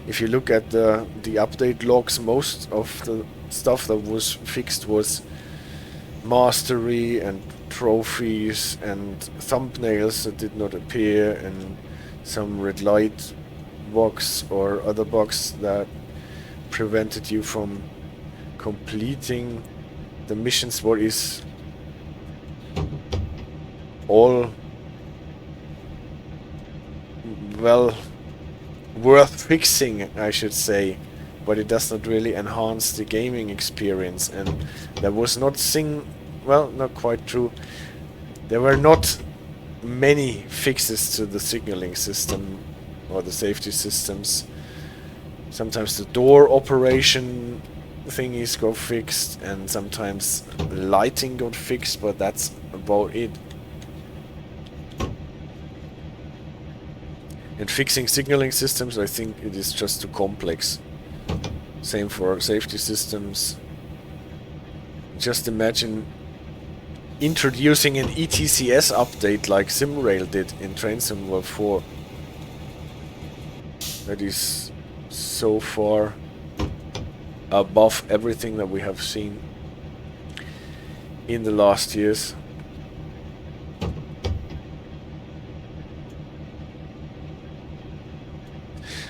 Speaker 1: if you look at the update logs, most of the stuff that was fixed was mastery and trophies and thumbnails that did not appear, and some red light bugs or other bugs that prevented you from completing the missions. What is all well worth fixing, I should say, but it does not really enhance the gaming experience. And there was not well, not quite true. There were not many fixes to the signaling system or the safety systems. Sometimes the door operation thingies got fixed, and sometimes lighting got fixed, but that's about it. And fixing signaling systems, I think it is just too complex. Same for safety systems. Just imagine introducing an ETCS update like SimRail did in Train Sim World 4. That is so far above everything that we have seen in the last years.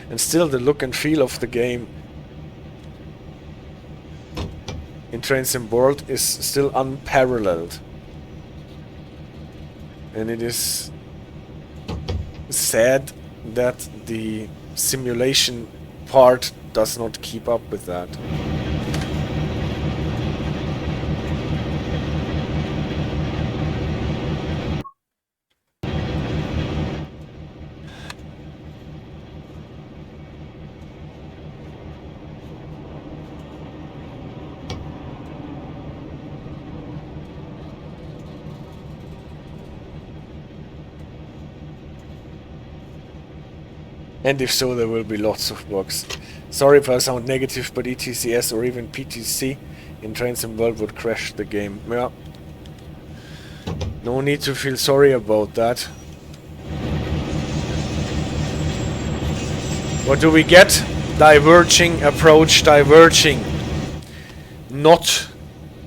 Speaker 1: And still the look and feel of the game in Trains and World is still unparalleled. And it is sad that the simulation part does not keep up with that. And if so, there will be lots of bugs. Sorry if I sound negative, but ETCS or even PTC in Trains and World would crash the game. Yeah. No need to feel sorry about that. What do we get? Diverging approach diverging. Not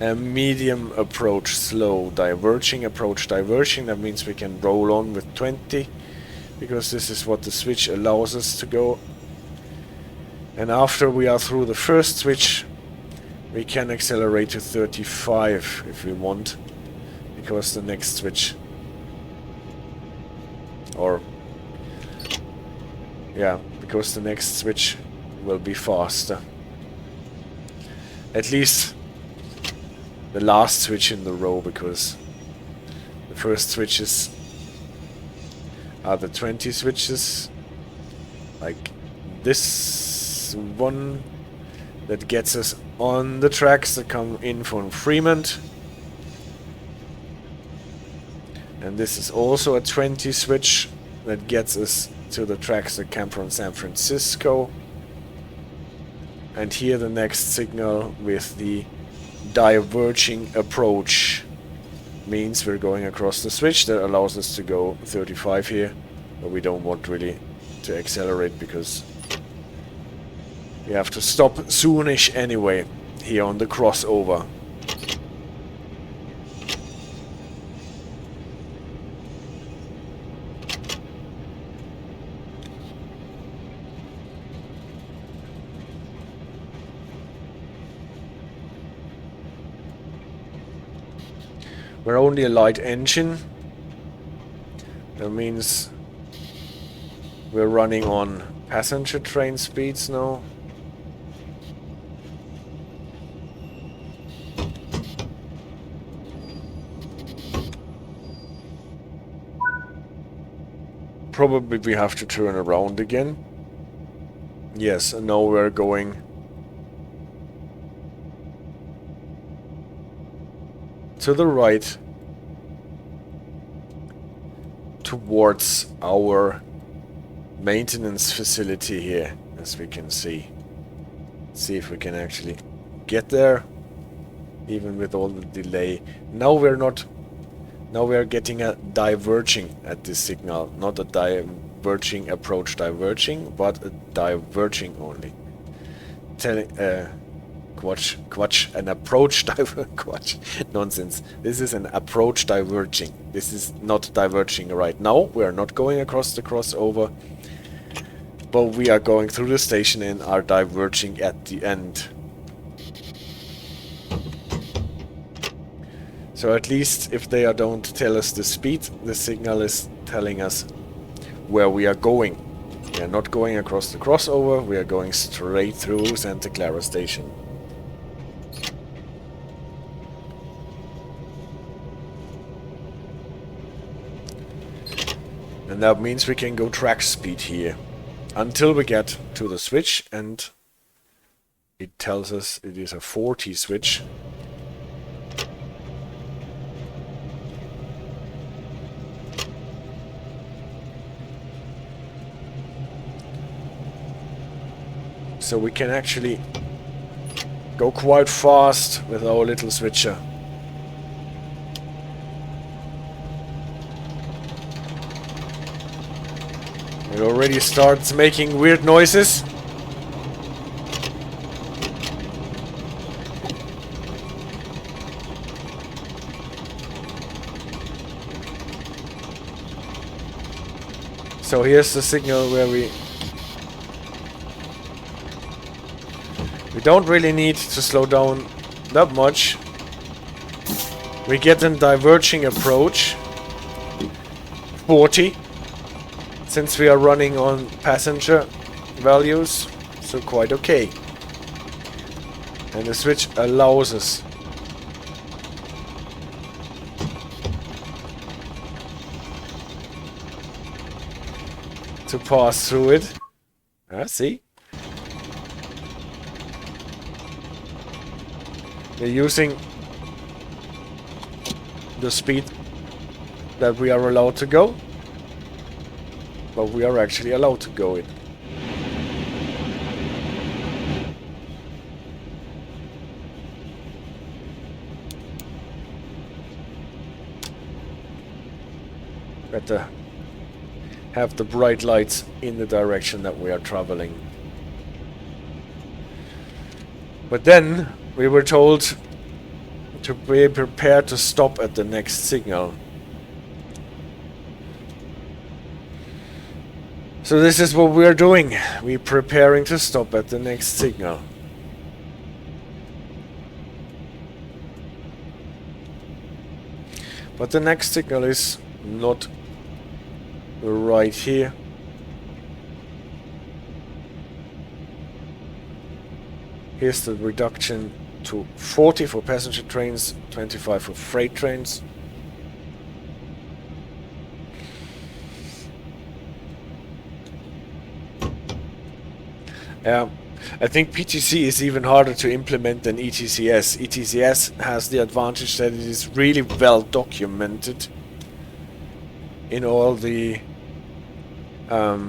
Speaker 1: a medium approach slow. Diverging approach diverging. That means we can roll on with 20. Because this is what the switch allows us to go. And after we are through the first switch, we can accelerate to 35 if we want. Because the next switch... because the next switch will be faster. At least the last switch in the row, because the first switches are the 20 switches, like this one that gets us on the tracks that come in from Fremont, and this is also a 20 switch that gets us to the tracks that come from San Francisco, and here the next signal with the diverging approach means we're going across the switch that allows us to go 35 here, but we don't want really to accelerate because we have to stop soonish anyway here on the crossover. We're only a light engine. That means we're running on passenger train speeds now. Probably we have to turn around again. Yes, and now we're going to the right towards our maintenance facility here, as we can see. Let's see if we can actually get there, even with all the delay. Now we're not... Now we are getting a diverging at this signal, not a diverging approach diverging, but a diverging only. An approach nonsense. This is an approach diverging. This is not diverging right now. We are not going across the crossover, but we are going through the station and are diverging at the end. So at least if they don't tell us the speed, the signal is telling us where we are going. We are not going across the crossover, we are going straight through Santa Clara station. And that means we can go track speed here until we get to the switch, and it tells us it is a 40 switch. So we can actually go quite fast with our little switcher. It already starts making weird noises. So here's the signal where we don't really need to slow down that much. We get a diverging approach 40, since we are running on passenger values, so quite okay. And the switch allows us to pass through it. See? We're using the speed that we are allowed to go, but we are actually allowed to go it. Better have the bright lights in the direction that we are traveling. But then we were told to be prepared to stop at the next signal. So this is what we're doing. We're preparing to stop at the next signal. But the next signal is not right here. Here's the reduction to 40 for passenger trains, 25 for freight trains. I think PTC is even harder to implement than ETCS. ETCS has the advantage that it is really well documented in all the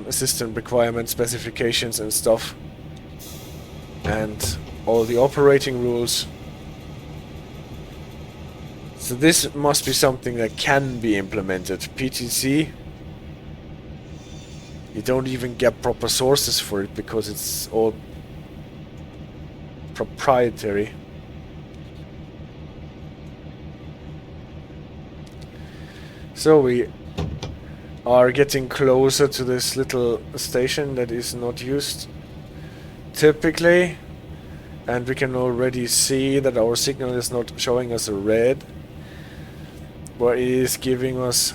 Speaker 1: system requirement specifications and stuff, and all the operating rules. So this must be something that can be implemented. PTC, you don't even get proper sources for it because it's all proprietary. So we are getting closer to this little station that is not used typically, and we can already see that our signal is not showing us a red, but it is giving us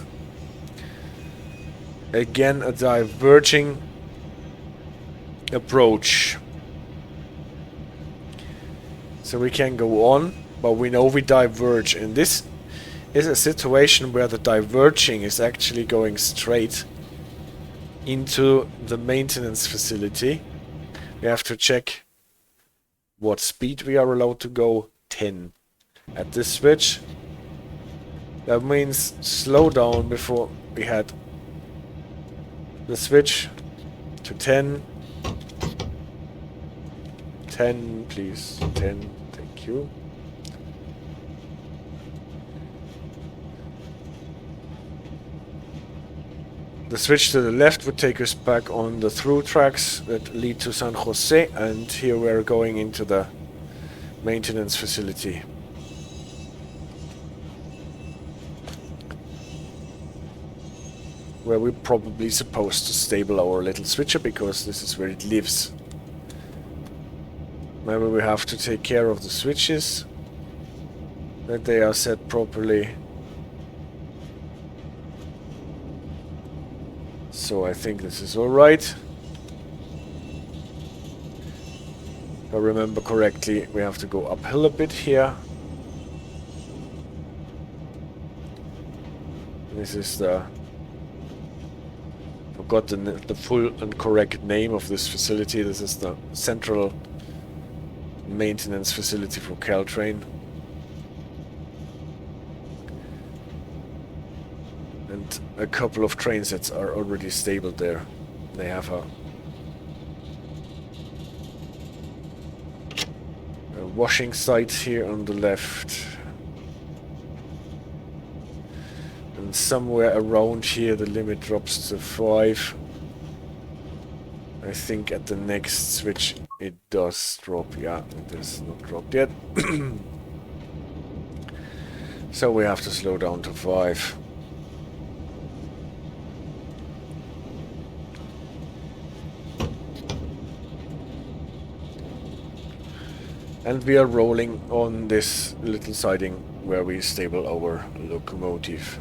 Speaker 1: again a diverging approach. So we can go on, but we know we diverge, and this is a situation where the diverging is actually going straight into the maintenance facility. We have to check what speed we are allowed to go. 10 at this switch. That means slow down before we had the switch to 10. 10 please, 10, thank you. The switch to the left would take us back on the through tracks that lead to San Jose, and here we're going into the maintenance facility. Where we're probably supposed to stable our little switcher, because this is where it lives. Maybe we have to take care of the switches, that they are set properly. So I think this is alright. If I remember correctly, we have to go uphill a bit here. This is the... forgot the full and correct name of this facility. This is the central maintenance facility for Caltrain. And a couple of train sets are already stable there. They have a washing site here on the left. And somewhere around here the limit drops to 5. I think at the next switch it does drop. Yeah, it is not dropped yet. So we have to slow down to 5. And we are rolling on this little siding where we stable our locomotive.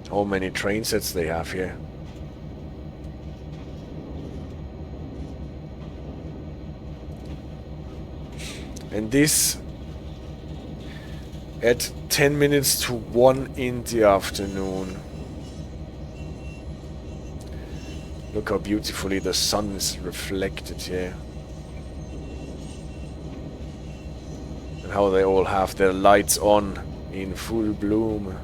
Speaker 1: How many train sets they have here. And this at 10 minutes to 1 in the afternoon. Look how beautifully the sun is reflected here. And how they all have their lights on in full bloom.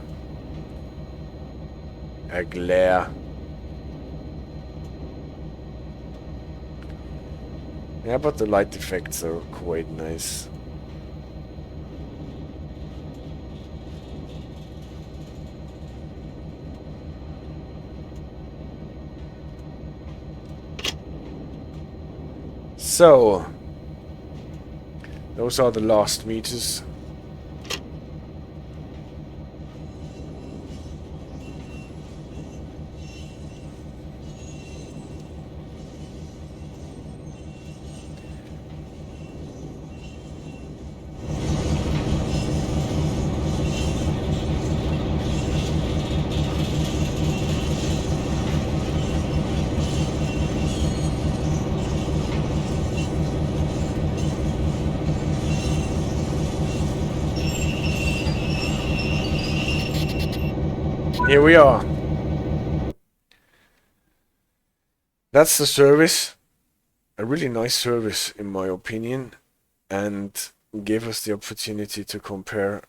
Speaker 1: A glare. Yeah, but the light effects are quite nice. So, those are the last meters. Here we are. That's the service. A really nice service in my opinion, and gave us the opportunity to compare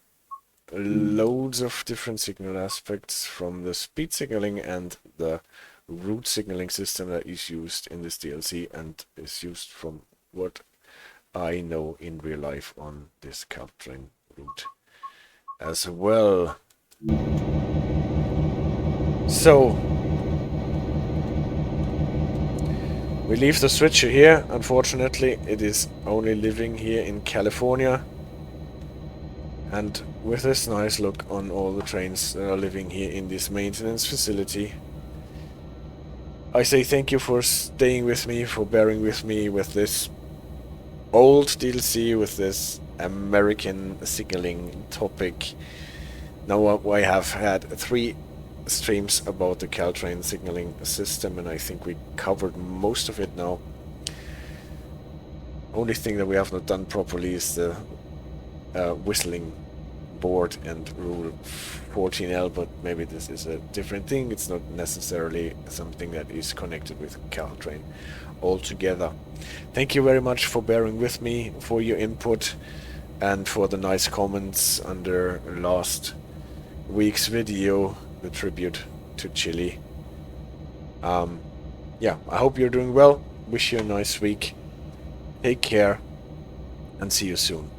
Speaker 1: loads of different signal aspects from the speed signaling and the route signaling system that is used in this DLC and is used from what I know in real life on this Caltrain route as well. So, we leave the switcher here. Unfortunately, it is only living here in California. And with this nice look on all the trains that are living here in this maintenance facility, I say thank you for staying with me, for bearing with me with this old DLC, with this American signaling topic. Now I have had 3 streams about the Caltrain signaling system, and I think we covered most of it now. Only thing that we have not done properly is the whistling board and rule 14L, but maybe this is a different thing. It's not necessarily something that is connected with Caltrain altogether. Thank you very much for bearing with me, for your input, and for the nice comments under last week's video, the tribute to Chile. Yeah, I hope you're doing well. Wish you a nice week. Take care and see you soon.